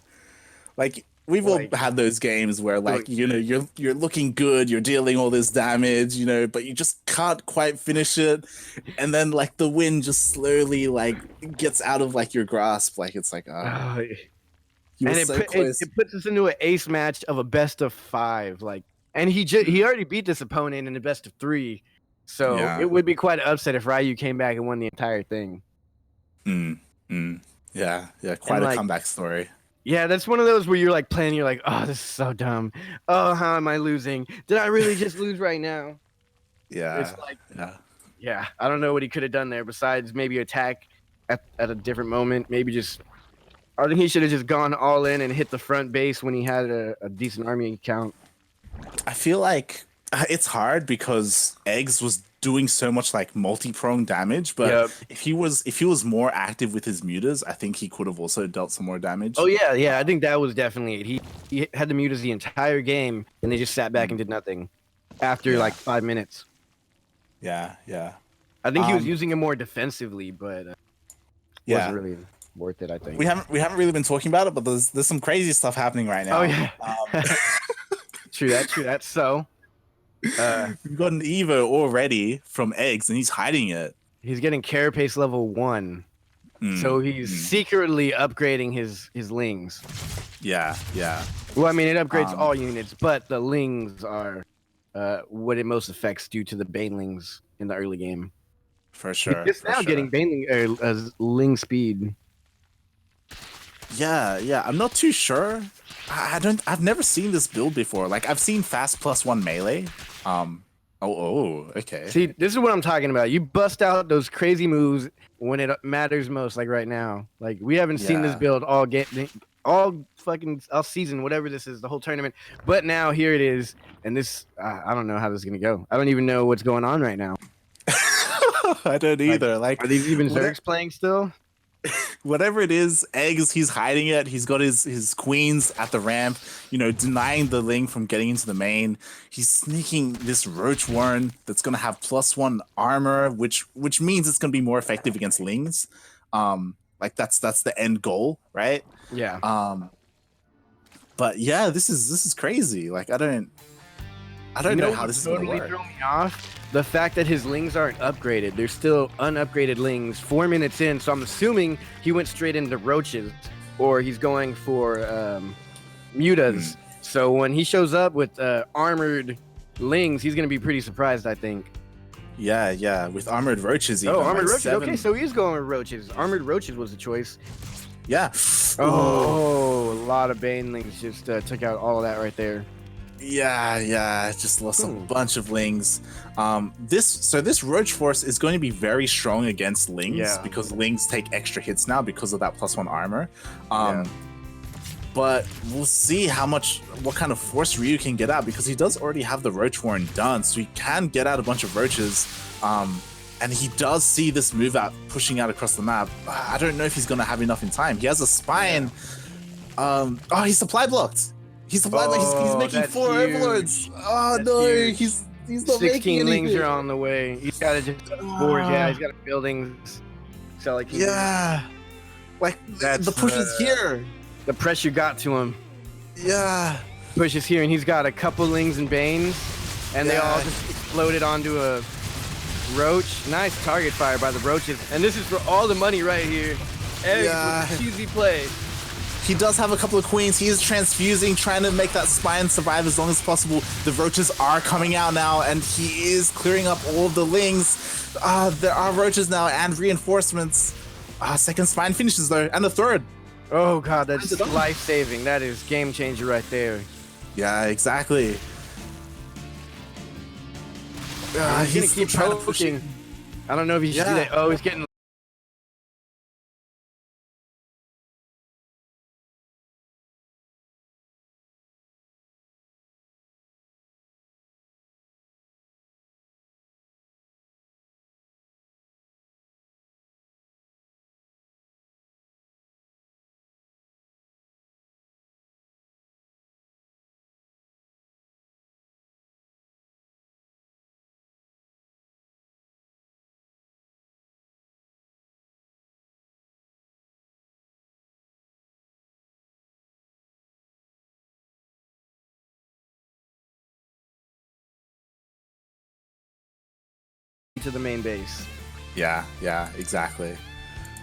like we've all had those games where, like, you know, you're looking good, you're dealing all this damage, you know, but you just can't quite finish it, and then like the win just slowly like gets out of like your grasp. Like, it's like, and it puts us into an ace match of a best of 5. Like, and he already beat this opponent in the best of 3, so it would be quite an upset if Ryu came back and won the entire thing. Yeah, quite a comeback story. Yeah, that's one of those where you're like playing, you're like, oh, this is so dumb. Oh, how am I losing? Did I really just lose right now? Yeah. It's like, yeah, I don't know what he could have done there besides maybe attack at a different moment. Maybe just, I think he should have just gone all in and hit the front base when he had a decent army count. I feel like it's hard because Eggs was doing so much like multi-pronged damage, but if he was more active with his mutas, I think he could have also dealt some more damage. Oh yeah, I think that was definitely it. He had the mutas the entire game, and they just sat back and did nothing after like 5 minutes. Yeah. I think he was using it more defensively, but wasn't really worth it. I think we haven't really been talking about it, but there's some crazy stuff happening right now. Oh yeah, true that. So. We've got an Evo already from Eggs, and he's hiding it. He's getting carapace level 1, so he's secretly upgrading his lings. Yeah. Well, I mean, it upgrades all units, but the lings are what it most affects due to the banelings in the early game. For sure. It's now getting baneling ling speed. Yeah. I'm not too sure. I've never seen this build before. Like, I've seen fast +1 melee. Okay. See, this is what I'm talking about. You bust out those crazy moves when it matters most, like right now. Like, we haven't seen this build all season, whatever this is, the whole tournament. But now here it is, and this I don't know how this is gonna go. I don't even know what's going on right now. I don't either. Like, are these even Zergs playing still? Whatever it is, Eggs, he's hiding it. He's got his queens at the ramp, you know, denying the Ling from getting into the main. He's sneaking this Roach Warren that's gonna have +1 armor, which means it's gonna be more effective against Lings. Like that's the end goal, right? Yeah. But yeah, this is crazy. Like, I don't know how this is gonna work. Throw me off? The fact that his lings aren't upgraded. They're still unupgraded lings 4 minutes in, so I'm assuming he went straight into roaches, or he's going for mutas. So when he shows up with armored lings, he's going to be pretty surprised, I think. Yeah, with armored roaches. Even, armored roaches. 7. Okay, so he's going with roaches. Armored roaches was the choice. Yeah. Oh, a lot of banelings just took out all of that right there. Yeah, just lost a bunch of Lings. This Roach Force is going to be very strong against Lings because Lings take extra hits now because of that +1 armor. But we'll see what kind of force Ryu can get out, because he does already have the Roach Warren done, so he can get out a bunch of roaches. And he does see this move out pushing out across the map. I don't know if he's gonna have enough in time. He has a spine. He's supply blocked. He's making 4 overlords. Oh no, huge. he's not 16 making lings anything. are on the way. He's got to just forge. Yeah, he's got buildings. So like like the push is here. The pressure got to him. Yeah, push is here, and he's got a couple lings and banes, and they all just exploded onto a roach. Nice target fire by the roaches, and this is for all the money right here. Cheesy play. He does have a couple of queens. He is transfusing, trying to make that spine survive as long as possible. The roaches are coming out now, and he is clearing up all of the lings. There are roaches now and reinforcements. Second spine finishes though, and the third. Oh god, that's life-saving. That is game changer right there. Yeah, exactly. He's gonna keep trying to push it. poking. I don't know if he should do that. Oh, he's getting. To the main base. Yeah, exactly.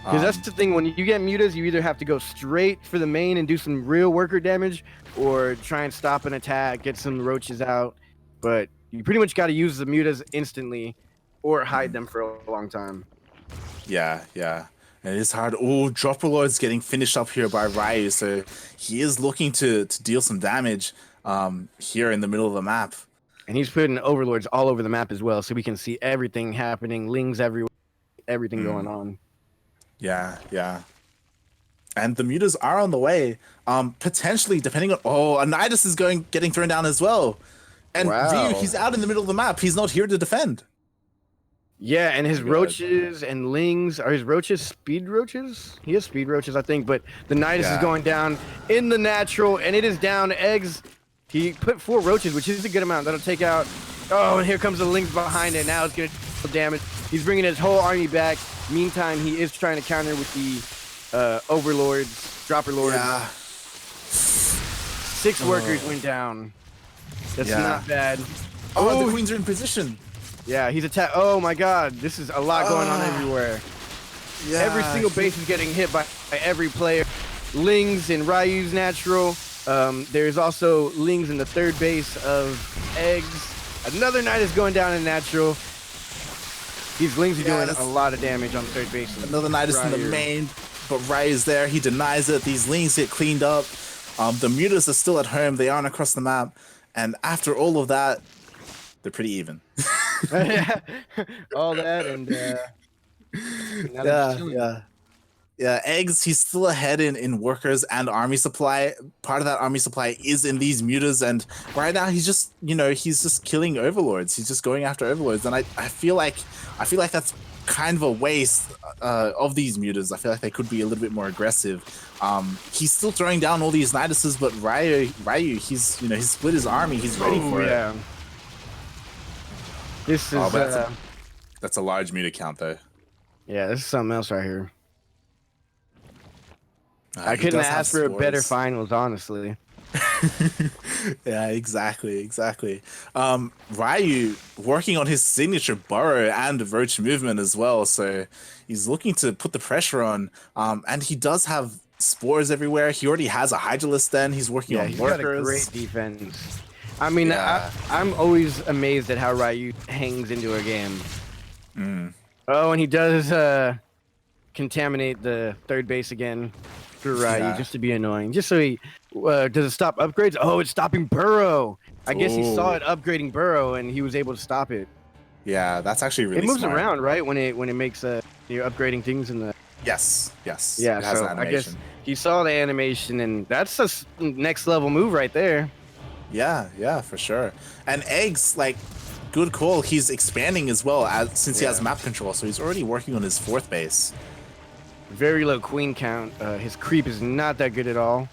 Because that's the thing, when you get mutas, you either have to go straight for the main and do some real worker damage, or try and stop an attack, get some roaches out. But you pretty much got to use the mutas instantly, or hide them for a long time. Yeah. And it is hard. Oh, Dropper Lord's getting finished up here by Ryu, so he is looking to deal some damage here in the middle of the map. And he's putting overlords all over the map as well, so we can see everything happening, lings everywhere, everything going on. Yeah. And the mutas are on the way. Potentially, depending on... Oh, Anidas is getting thrown down as well. And Ryu, he's out in the middle of the map. He's not here to defend. Yeah, and his roaches and lings... Are his roaches speed roaches? He has speed roaches, I think, but the Nidus is going down in the natural, and it is down. Eggs... He put 4 roaches, which is a good amount. That'll take out... Oh, and here comes the lings behind it. Now it's going to do damage. He's bringing his whole army back. Meantime, he is trying to counter with the overlords, dropper lords. Yeah. 6 workers went down. That's not bad. Oh, the queens are in position. Yeah, he's attacked. Oh my god, this is a lot going on everywhere. Yeah. Every single base is getting hit by every player. Lings in Ryu's natural. There's also lings in the third base of eggs. Another knight is going down in natural. These lings are doing a lot of damage on third base. Another knight is in the main, but Ryu is there. He denies it. These lings get cleaned up. The mutas are still at home. They aren't across the map. And after all of that, they're pretty even. All that and yeah. Eggs, he's still ahead in workers and army supply. Part of that army supply is in these mutas, and right now he's just killing overlords. He's just going after overlords, and I feel like that's kind of a waste of these mutas. I feel like they could be a little bit more aggressive. He's still throwing down all these Niduses, but Ryu, he's he's split his army. He's ready for it. This is that's a large muta count though. Yeah, this is something else right here. I couldn't ask for a better finals, honestly. Yeah, exactly. Ryu working on his signature burrow and roach movement as well, so he's looking to put the pressure on. And he does have spores everywhere. He already has a Hydralisk. Then he's working on workers. Got a great defense. I mean, I'm always amazed at how Ryu hangs into a game. Oh, and he does contaminate the third base again. Ryu, just to be annoying, just so he does it stop upgrades. Oh, it's stopping burrow. I guess he saw it upgrading burrow and he was able to stop it. Yeah, that's actually really it moves smart. around, right, when it makes you're upgrading things in the yes yeah, so I guess he saw the animation, and that's a next level move right there. Yeah, for sure. And eggs, like, good call. He's expanding as well since he has map control, so he's already working on his 4th base. Very low queen count. His creep is not that good at all.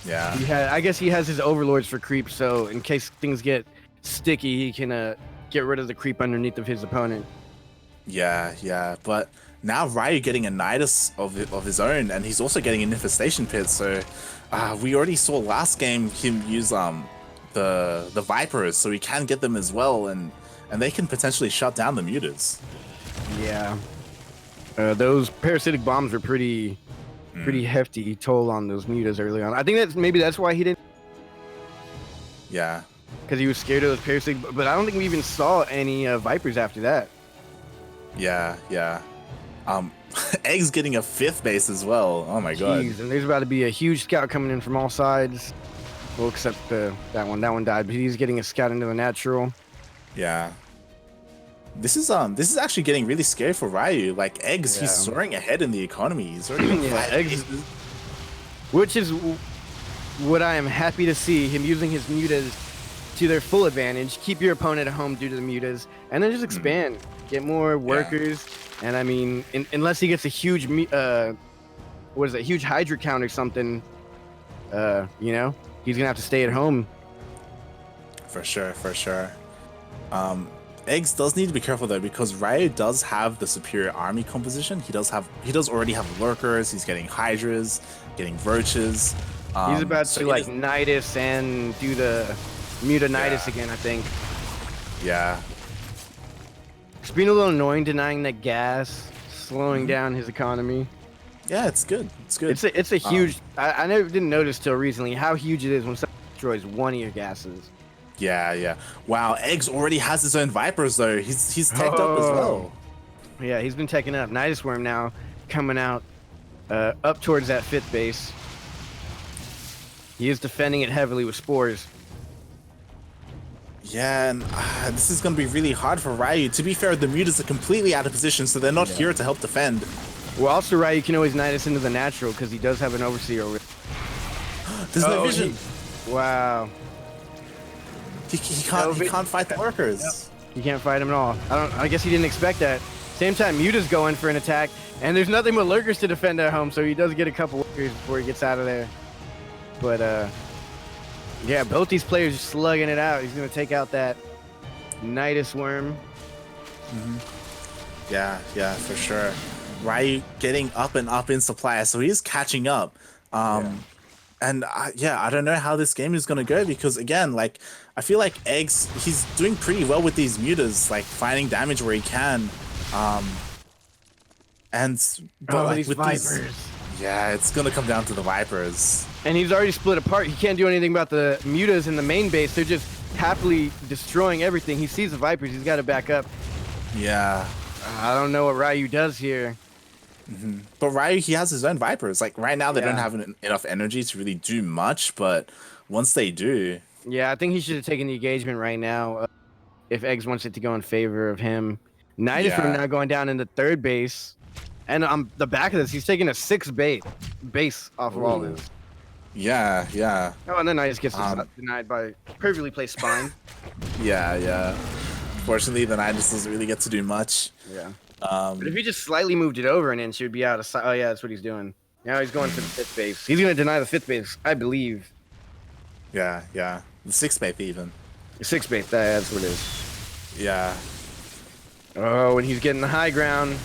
Yeah. I guess he has his overlords for creep, so in case things get sticky, he can get rid of the creep underneath of his opponent. Yeah. But now Ryu getting a Nidus of his own, and he's also getting an infestation pit. So we already saw last game him use the Vipers, so he can get them as well, and they can potentially shut down the mutas. Yeah. Those parasitic bombs were pretty hefty toll on those mutas early on. I think that's why he didn't. Yeah. Because he was scared of those parasitic, but I don't think we even saw any Vipers after that. Yeah. Egg's getting a 5th base as well. Oh my god. Jeez, and there's about to be a huge scout coming in from all sides. Well, except that one. That one died, but he's getting a scout into the natural. Yeah. This is actually getting really scary for Ryu. Like Eggs, he's soaring ahead in the economy. He's already Eggs, which is what I am happy to see, him using his mutas to their full advantage. Keep your opponent at home due to the mutas, and then just expand, get more workers. And I mean, unless he gets a huge what is it, huge Hydra count or something, you know, he's gonna have to stay at home. For sure, for sure. Eggs does need to be careful though, because Ryu does have the superior army composition. He does already have lurkers. He's getting Hydras, getting Roaches. He's about to like Nidus and do the Mutanitis again, I think. Yeah. It's been a little annoying denying that gas, slowing down his economy. Yeah, it's good. It's good. It's a huge. I never didn't notice till recently how huge it is when someone destroys one of your gases. Yeah, yeah. Wow, Eggs already has his own Vipers though. He's teched up as well. Yeah, he's been teching up. Nidus Worm now coming out up towards that 5th base. He is defending it heavily with spores. Yeah, and this is going to be really hard for Ryu. To be fair, the mutas are completely out of position, so they're not here to help defend. Well, also Ryu can always Nidus into the natural because he does have an Overseer over. There's no vision. Wow. He can't fight the workers. Yep. He can't fight him at all. I guess he didn't expect that. Same time, Muta's going for an attack, and there's nothing but lurkers to defend at home, so he does get a couple workers before he gets out of there. But yeah, both these players are slugging it out. He's gonna take out that Nidus Worm. Yeah, yeah, for sure. Ryu getting up and up in supply, so he's catching up. And I don't know how this game is gonna go, because again, like I feel like Eggs, he's doing pretty well with these mutas, like finding damage where he can. But like, these with Vipers. Yeah, it's gonna come down to the Vipers. And he's already split apart. He can't do anything about the mutas in the main base. They're just happily destroying everything. He sees the Vipers. He's got to back up. Yeah. I don't know what Ryu does here. But Ryu, he has his own Vipers. Like right now, they don't have enough energy to really do much. But once they do, yeah, I think he should have taken the engagement right now. If Eggs wants it to go in favor of him, Nidus Worm now going down in the 3rd base, and on the back of this, he's taking a 6th base off of all this. Yeah, yeah. Oh, and then Nidus gets denied by perfectly placed spine. Yeah, yeah. Fortunately, the Nidus doesn't really get to do much. Yeah. But if he just slightly moved it over an inch, he would be out of sight. Oh, yeah, that's what he's doing. Now he's going for the 5th base. He's going to deny the 5th base, I believe. Yeah, yeah. The 6th base, even. The 6th base, that's what it is. Yeah. Oh, and he's getting the high ground.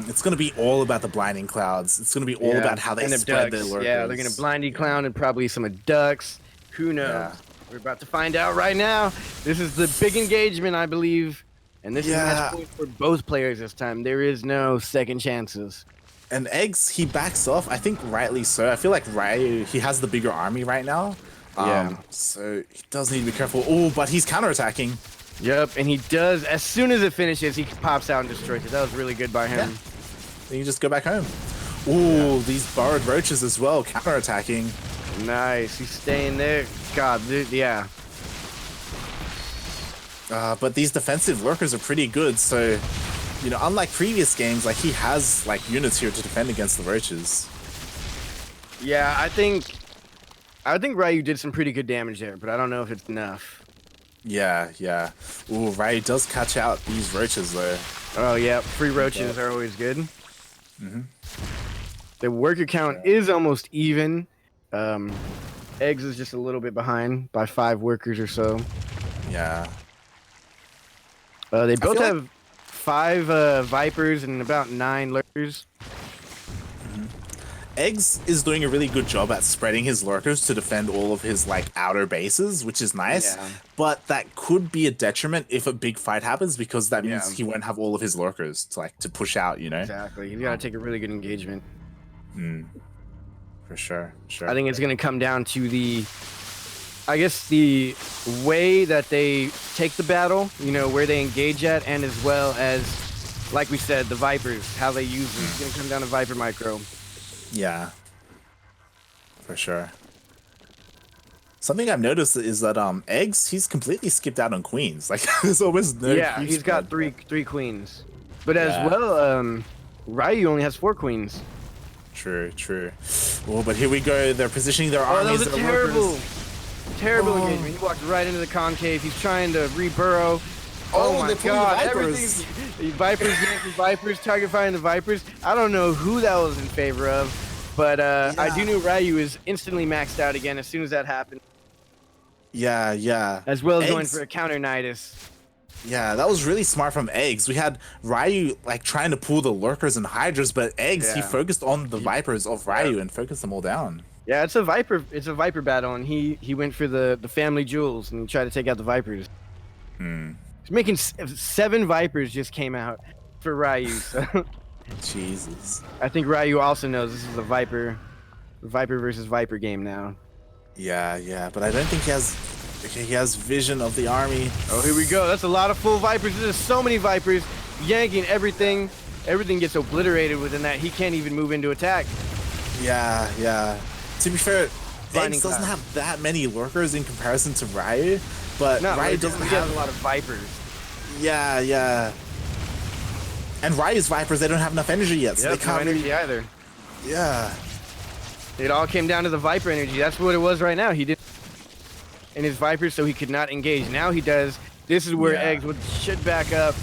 It's going to be all about the blinding clouds. It's going to be all about how they spread their lurkers. Yeah, they're going to blindy clown and probably some ducks. Who knows? Yeah. We're about to find out right now. This is the big engagement, I believe. And this is match point for both players this time. There is no second chances. And Eggs, he backs off. I think rightly so. I feel like Ryu, he has the bigger army right now. So he does need to be careful. Oh, but he's counterattacking. Yep, and he does. As soon as it finishes, he pops out and destroys it. That was really good by him. Yeah. Then you just go back home. Ooh, these borrowed roaches as well, counterattacking. Nice, he's staying there. God, yeah. But these defensive lurkers are pretty good, so, you know, unlike previous games, like, he has, like, units here to defend against the roaches. Yeah, I think Ryu did some pretty good damage there, but I don't know if it's enough. Yeah, yeah. Ooh, Ryu does catch out these roaches, though. Oh, yeah, free roaches are always good. The worker count is almost even. Eggs is just a little bit behind by 5 workers or so. Yeah. They both have 5 Vipers and about 9 lurkers. Eggs is doing a really good job at spreading his lurkers to defend all of his like outer bases, which is nice. Yeah. But that could be a detriment if a big fight happens, because that means he won't have all of his lurkers to push out, you know? Exactly. He's got to take a really good engagement. For sure. I think it's going to come down to the way that they take the battle, you know, where they engage at, and as well as like we said, the Vipers, how they use them. It's gonna come down to Viper Micro. Yeah, for sure. Something I've noticed is that Eggs, he's completely skipped out on queens. Like there's almost no. Yeah, queen he's got spread. three queens, but as Yeah. well, Ryu only has 4 queens. True, true. Oh, but here we go. They're positioning their Oh, that armies. was a their terrible Oh. engagement. He walked right into the concave. He's trying to reburrow. Oh, Oh my they're pulling god, the Vipers. everything's the Vipers, the Vipers, target firing the Vipers. I don't know who that was in favor of, but I do know Ryu is instantly maxed out again as soon as that happened, Yeah, yeah. as well as going Eggs- for a counter Nidus. Yeah, that was really smart from Eggs. We had Ryu like trying to pull the lurkers and hydras, but Eggs he Yeah. focused on the Vipers of Ryu and focused them all down. Yeah, it's a Viper battle, and he went for the family jewels and tried to take out the Vipers. He's making 7 Vipers just came out for Ryu. So Jesus. I think Ryu also knows this is a Viper versus Viper game now. Yeah, yeah, but I don't think he has. Okay, he has vision of the army. Oh, here we go. That's a lot of full Vipers. There's so many Vipers yanking everything. Everything gets obliterated within that. He can't even move into attack. Yeah, yeah. To be fair, Blinding Eggs doesn't Cloud. have that many lurkers in comparison to Ryu, but No, Ryu he doesn't have have a lot of Vipers. Yeah, yeah. And Ryu's Vipers, they don't have enough energy yet, so Yep, they no can't energy really. either. Yeah. It all came down to the Viper energy. That's what it was right now. He did in his Vipers, so he could not engage. Now he does. This is where Yeah. Eggs should back up.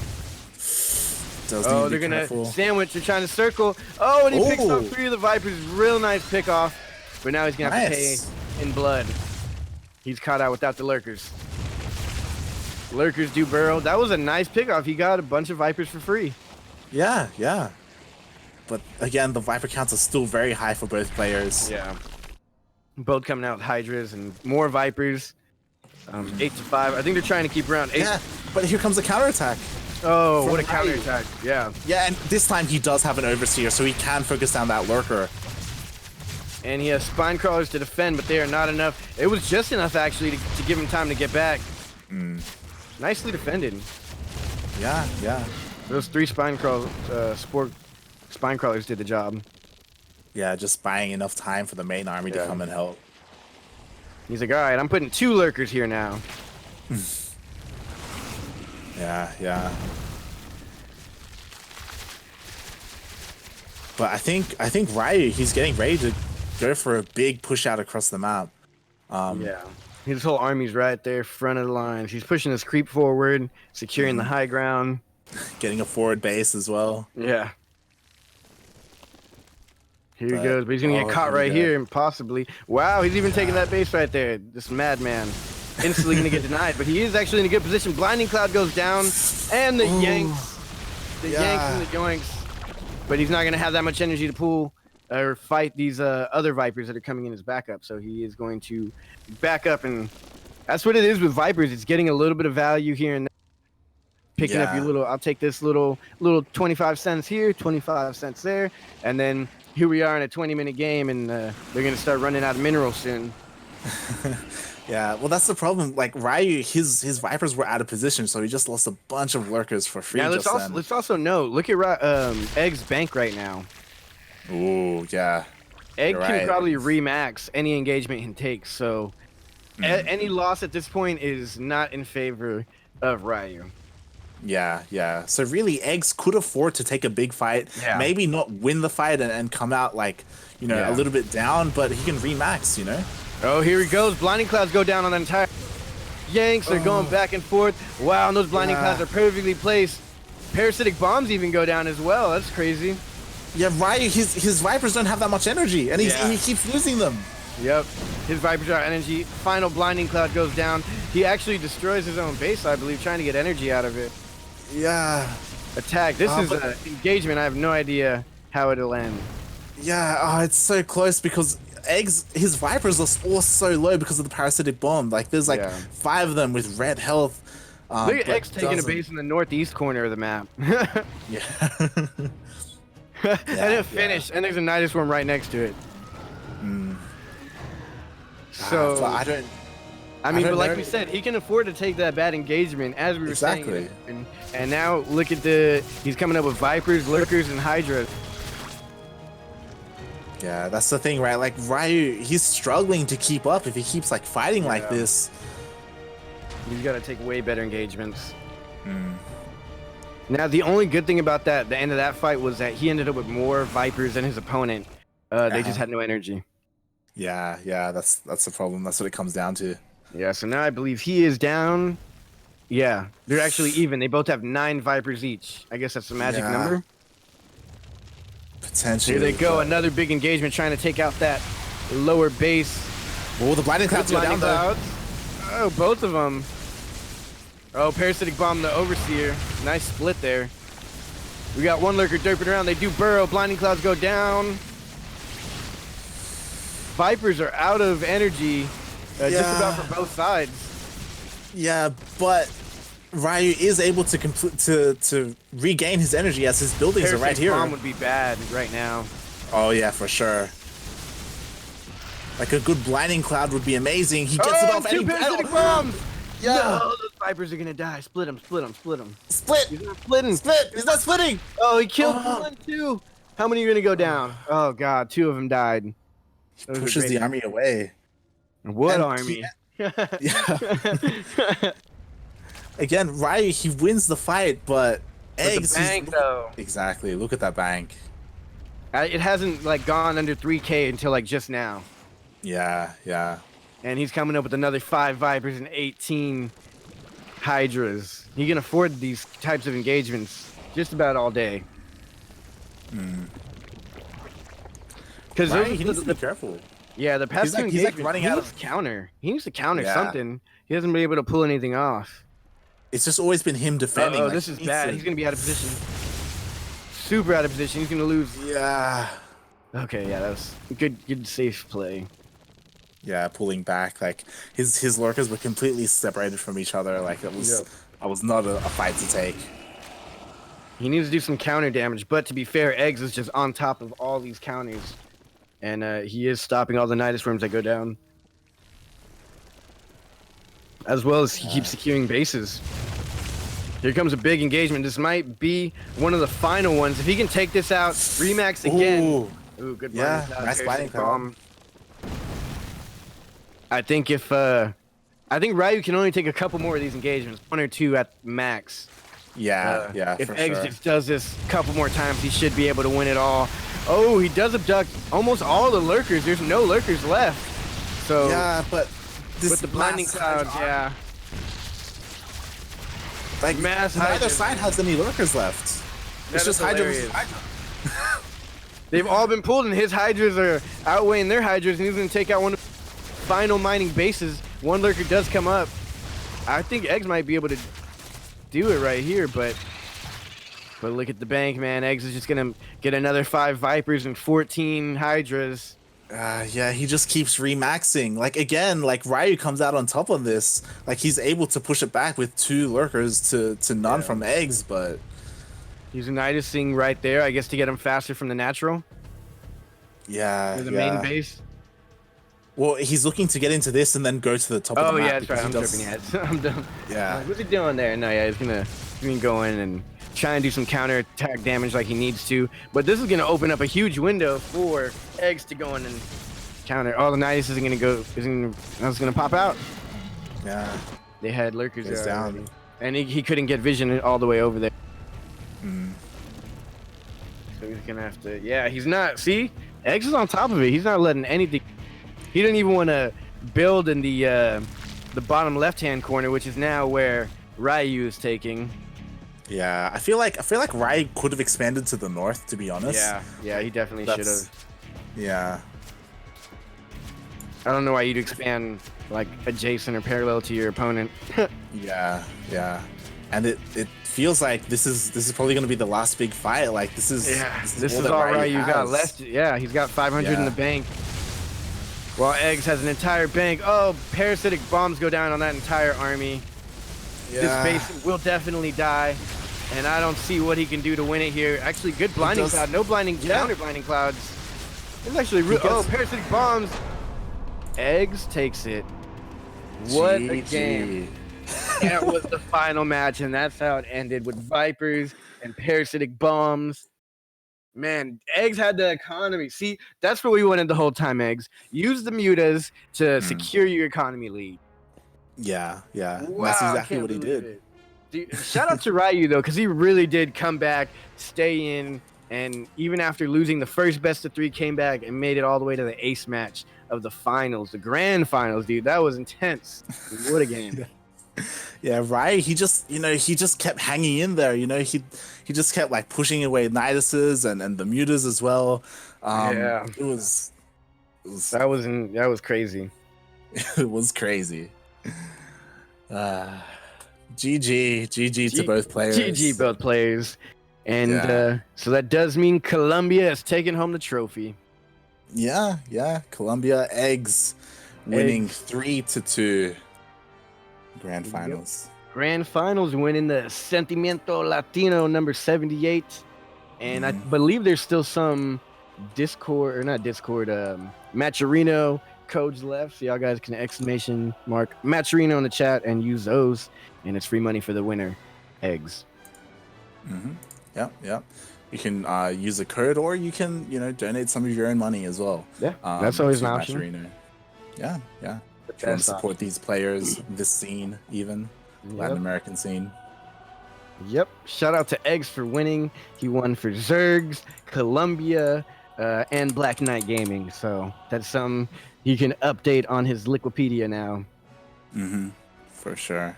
Does Oh, need to they're be gonna careful. sandwich. They're trying to circle. Oh, and he picks Oh. off 3 of the Vipers. Real nice pick off. But now he's gonna have to pay Nice. in blood. He's caught out without the lurkers. Lurkers do burrow. That was a nice pick off. He got a bunch of Vipers for free. Yeah, yeah. But again, the Viper counts are still very high for both players. Yeah. Both coming out with Hydras and more Vipers. 8 to 5. I think they're trying to keep around 8. Yeah, but here comes the counterattack. Oh, From what a Ryu. counterattack. Yeah. Yeah, and this time he does have an Overseer, so he can focus down that lurker. And he has Spine Crawlers to defend, but they are not enough. It was just enough, actually, to give him time to get back. Nicely defended. Yeah, yeah. Those 3 Spine Crawlers did the job. Yeah, just buying enough time for the main army to Yeah. come and help. He's like, all right, I'm putting 2 Lurkers here now. Yeah, yeah. But I think Ryu, he's getting ready to go for a big push out across the map. Yeah. His whole army's right there, front of the lines. He's pushing his creep forward, securing the high ground. Getting a forward base as well. Yeah. Here he But- goes, but he's gonna oh, get caught here we right go. here, and possibly. Wow, he's even taking that base right there. This madman. Instantly gonna get denied, but he is actually in a good position. Blinding Cloud goes down, and the yanks. The yanks and the yoinks. But he's not gonna have that much energy to pull or fight these other Vipers that are coming in as backup. So he is going to back up, and that's what it is with Vipers. It's getting a little bit of value here and there. Picking up Yeah. your little, I'll take this little 25 cents here, 25 cents there, and then here we are in a 20-minute game, and they're gonna start running out of minerals soon. Yeah, well, that's the problem. Like Ryu, his Vipers were out of position, so he just lost a bunch of lurkers for free. Now just then. let's also note, look at Egg's bank right now. Ooh, yeah. Egg You're can right. probably remax any engagement he takes, so any loss at this point is not in favor of Ryu. Yeah, yeah. So really, Eggs could afford to take a big fight. Yeah. Maybe not win the fight and come out like, Yeah. a little bit down, but he can remax, Oh, here he goes. Blinding Clouds go down on the entire yanks. They're going back and forth. Wow, and those Blinding Yeah. Clouds are perfectly placed. Parasitic Bombs even go down as well. That's crazy. Yeah, Ryu, his Vipers don't have that much energy, and Yeah. he keeps losing them. Yep. His Vipers are energy. Final Blinding Cloud goes down. He actually destroys his own base, I believe, trying to get energy out of it. Yeah. Attack. This is but- an engagement. I have no idea how it'll end. Yeah, it's so close because Eggs, his Vipers are all so low because of the Parasitic Bomb. Like, there's like Yeah. 5 of them with red health. Look at but X taking a doesn't- base in the northeast corner of the map. Yeah. And it finished, and there's a Nidus Worm right next to it. But So I don't. I mean, but like we said, he can afford to take that bad engagement, as we were saying. And now look at he's coming up with Vipers, Lurkers, and Hydra. Yeah, that's the thing, right? Like Ryu, he's struggling to keep up if he keeps like fighting like this. He's got to take way better engagements. Now, the only good thing about the end of that fight was that he ended up with more Vipers than his opponent. They just had no energy. Yeah, that's the problem. That's what it comes down to. Yeah, so now I believe he is down. Yeah, they're actually even. They both have 9 Vipers each. I guess that's the magic number. Potentially. Here they go, another big engagement trying to take out that lower base. Oh, the blinding clouds go down though. Oh, both of them. Oh, parasitic bomb the overseer. Nice split there. We got one lurker derping around. They do burrow. Blinding clouds go down. Vipers are out of energy, just about for both sides. Yeah, but Ryu is able to regain his energy as his buildings are right here. Bomb would be bad right now. Oh yeah, for sure. Like a good blinding cloud would be amazing. He gets it off. Two parasitic bombs. Yeah. No, those Vipers are gonna die. Split them. Split. He's not splitting. Split. He's not splitting. Oh, he killed one too. How many are gonna go down? Oh god, 2 of them died. He pushes the army away. What army? Again, Ryu, he wins the fight, but Eggs. The bank, though. Exactly. Look at that bank. It hasn't like gone under 3K until like just now. Yeah. And he's coming up with another 5 Vipers and 18 Hydras. He can afford these types of engagements just about all day. Because he needs to be careful. Yeah, the past 2 engagements, he's like running out of counter. He needs to counter something. He hasn't been able to pull anything off. It's just always been him defending. Oh, this is bad. He's gonna be out of position. Super out of position. He's gonna lose. Yeah. Okay, yeah, that was good safe play. Yeah, pulling back. Like his lurkers were completely separated from each other. Like it was not a fight to take. He needs to do some counter damage, but to be fair, Eggs is just on top of all these counters. And he is stopping all the Nidus worms that go down. As well as he keeps securing bases. Here comes a big engagement. This might be one of the final ones. If he can take this out, Remax again. Ooh, good nice blinding bomb. I think Ryu can only take a couple more of these engagements, 1 or 2 at max. Yeah, if Eggs just does this a couple more times, he should be able to win it all. Oh, he does abduct almost all the lurkers. There's no lurkers left. So yeah, but this with the blinding clouds, like neither side has any lurkers left. It's just Hydra versus Hydra. They've all been pulled, and his Hydras are outweighing their Hydras, and he's going to take out one of the final mining bases. One lurker does come up. I think Eggs might be able to do it right here, but look at the bank, man. Eggs is just gonna get another 5 Vipers and 14 Hydras. Yeah, he just keeps remaxing. Like again, like Ryu comes out on top of this. Like he's able to push it back with 2 lurkers to none from Eggs, but he's Nidusing right there, I guess, to get him faster from the natural. Yeah, the main base. Well, he's looking to get into this and then go to the top of the map. Oh yeah, that's right. I'm tripping heads. I'm done. Yeah. What's he doing there? No, yeah, he's gonna go in and try and do some counter attack damage like he needs to. But this is gonna open up a huge window for Eggs to go in and counter. Oh, the Nidus isn't gonna that's gonna pop out. Yeah. They had lurkers there down, already. And he couldn't get vision all the way over there. So he's gonna have to. Yeah, he's not. See, Eggs is on top of it. He's not letting anything. He didn't even want to build in the bottom left-hand corner, which is now where Ryu is taking. Yeah, I feel like Ryu could have expanded to the north, to be honest. Yeah, he definitely should have. Yeah. I don't know why you'd expand like adjacent or parallel to your opponent. Yeah. And it feels like this is probably going to be the last big fight. Like this is all Ryu got left. Yeah, he's got 500 in the bank. While Eggs has an entire bank. Oh, parasitic bombs go down on that entire army. Yeah. This base will definitely die. And I don't see what he can do to win it here. Actually, good blinding cloud. No counter blinding clouds. It's actually parasitic bombs. Eggs takes it. What a game. GG. That was the final match, and that's how it ended with Vipers and parasitic bombs. Man, Eggs had the economy. See, that's what we wanted the whole time, Eggs. Use the mutas to secure your economy lead. Yeah, yeah. And that's Wow, I exactly can't what he believe did. it. Dude, shout out to Ryu, though, because he really did come back, stay in, and even after losing the first best of 3, came back and made it all the way to the ace match of the finals, the grand finals, dude. That was intense. What a game. Yeah, right. He just kept hanging in there. He just kept like pushing away Niduses and the mutas as well. Yeah. It was That was crazy. it was crazy. GG to both players. GG both players. And Yeah. so that does mean Colombia is taking home the trophy. Yeah. Colombia Eggs winning 3-2 grand finals. Grand finals winning the Sentimiento Latino number 78. And I believe there's still some Matcherino codes left. So y'all guys can exclamation mark Matcherino in the chat and use those. And it's free money for the winner, Eggs. Yep. You can use a code, or you can donate some of your own money as well. Yeah, that's always to an option. Matcherino. Yeah. If you want to support these players, this scene, even Latin American scene. Yep. Shout out to Eggs for winning. He won for Zergs, Colombia, and Black Knight Gaming. So that's something he can update on his Liquipedia now. For sure.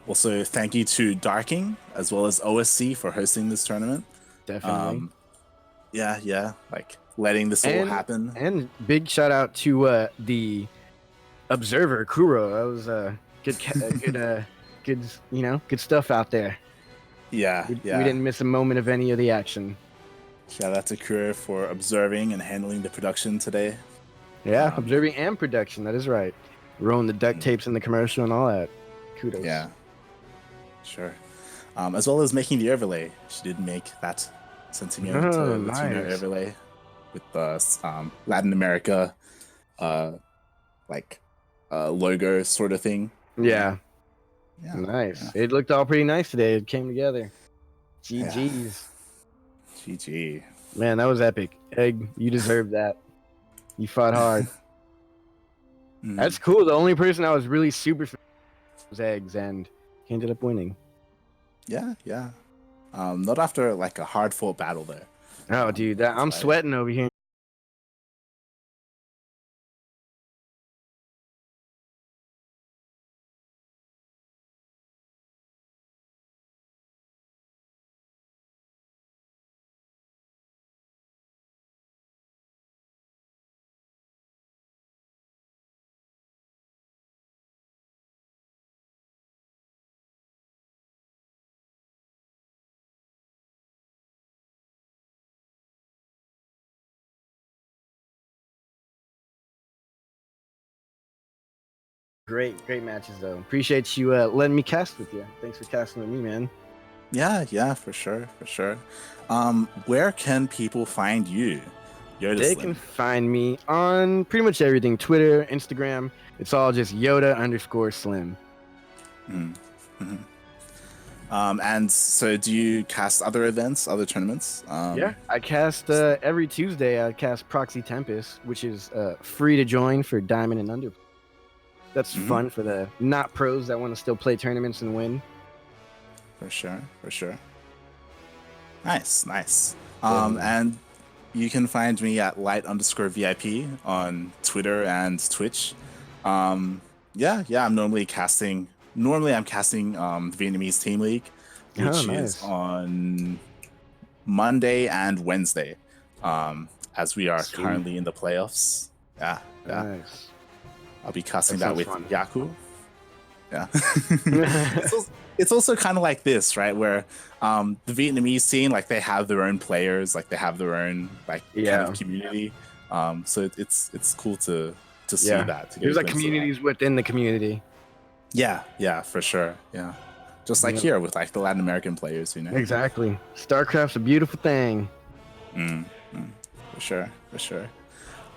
Also, thank you to Darking as well as OSC for hosting this tournament. Definitely. Yeah. Like letting this all happen. And big shout out to the Observer Kuro. That was good stuff out there. Yeah. We didn't miss a moment of any of the action. Shout out to Kuro for observing and handling the production today. Yeah, observing and production. That is right. Rolling the duct tapes in the commercial and all that. Kudos. Yeah. Sure. As well as making the overlay. She did make that Sentimiento Latino overlay with the Latin America logo sort of thing. Yeah. Nice. Yeah. It looked all pretty nice today. It came together. GG's. Yeah. GG. Man, that was epic. Egg, you deserved that. You fought hard. That's cool. The only person I was really super was Eggs, and he ended up winning. Yeah. Not after like a hard fought battle there. Oh, dude, I'm sweating over here. Great matches though. Appreciate you letting me cast with you. Thanks for casting with me, man. Yeah, for sure. Where can people find you? Yodaslim. They can find me on pretty much everything. Twitter, Instagram. It's all just Yoda_Slim. And so do you cast other events, other tournaments? Yeah, I cast every Tuesday. I cast Proxy Tempest, which is free to join for Diamond and Under. That's fun for the not pros that want to still play tournaments and win. For sure. Nice. And you can find me at light_VIP on Twitter and Twitch. I'm casting the Vietnamese Team League, which is on Monday and Wednesday, as we are currently in the playoffs. Yeah. Nice. I'll be casting that with fun. Yaku. Yeah. It's also kind of like this, right? Where the Vietnamese scene, like they have their own players, like they have their own kind of community. So it's cool to see that. There's like communities within the community. Yeah, for sure. Yeah. Just like here with like the Latin American players, Exactly. StarCraft's a beautiful thing. For sure.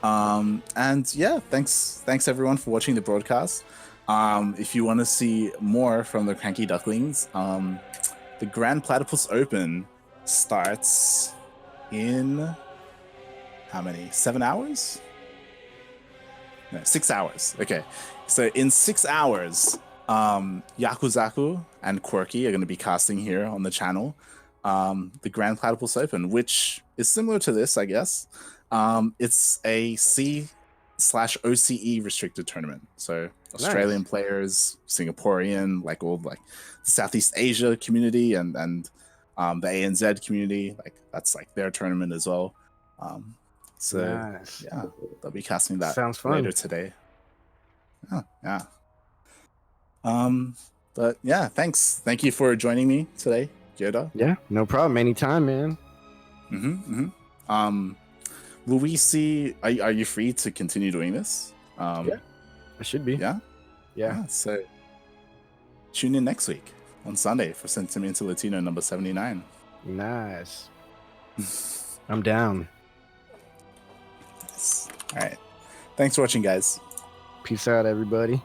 And yeah, thanks everyone for watching the broadcast. If you want to see more from the CranKy Ducklings, the Grand Platypus Open starts in how many? 7 hours? No, 6 hours. Okay. So in 6 hours, Yakuzaku and Quirky are going to be casting here on the channel the Grand Platypus Open, which is similar to this, I guess. It's a C/OCE restricted tournament. So Australian Nice. players, Singaporean, like all like the Southeast Asia community and the ANZ community, like that's like their tournament as well. So Nice. yeah, they'll be casting that Sounds fun. later today. Oh, yeah. But yeah, thanks. Thank you for joining me today, Yoda. Yeah, no problem. Anytime, man. Will we see? Are you free to continue doing this? Yeah, I should be. Yeah. Yeah. So tune in next week on Sunday for Sentimiento Latino number 79. Nice. I'm down. Yes. All right. Thanks for watching, guys. Peace out, everybody.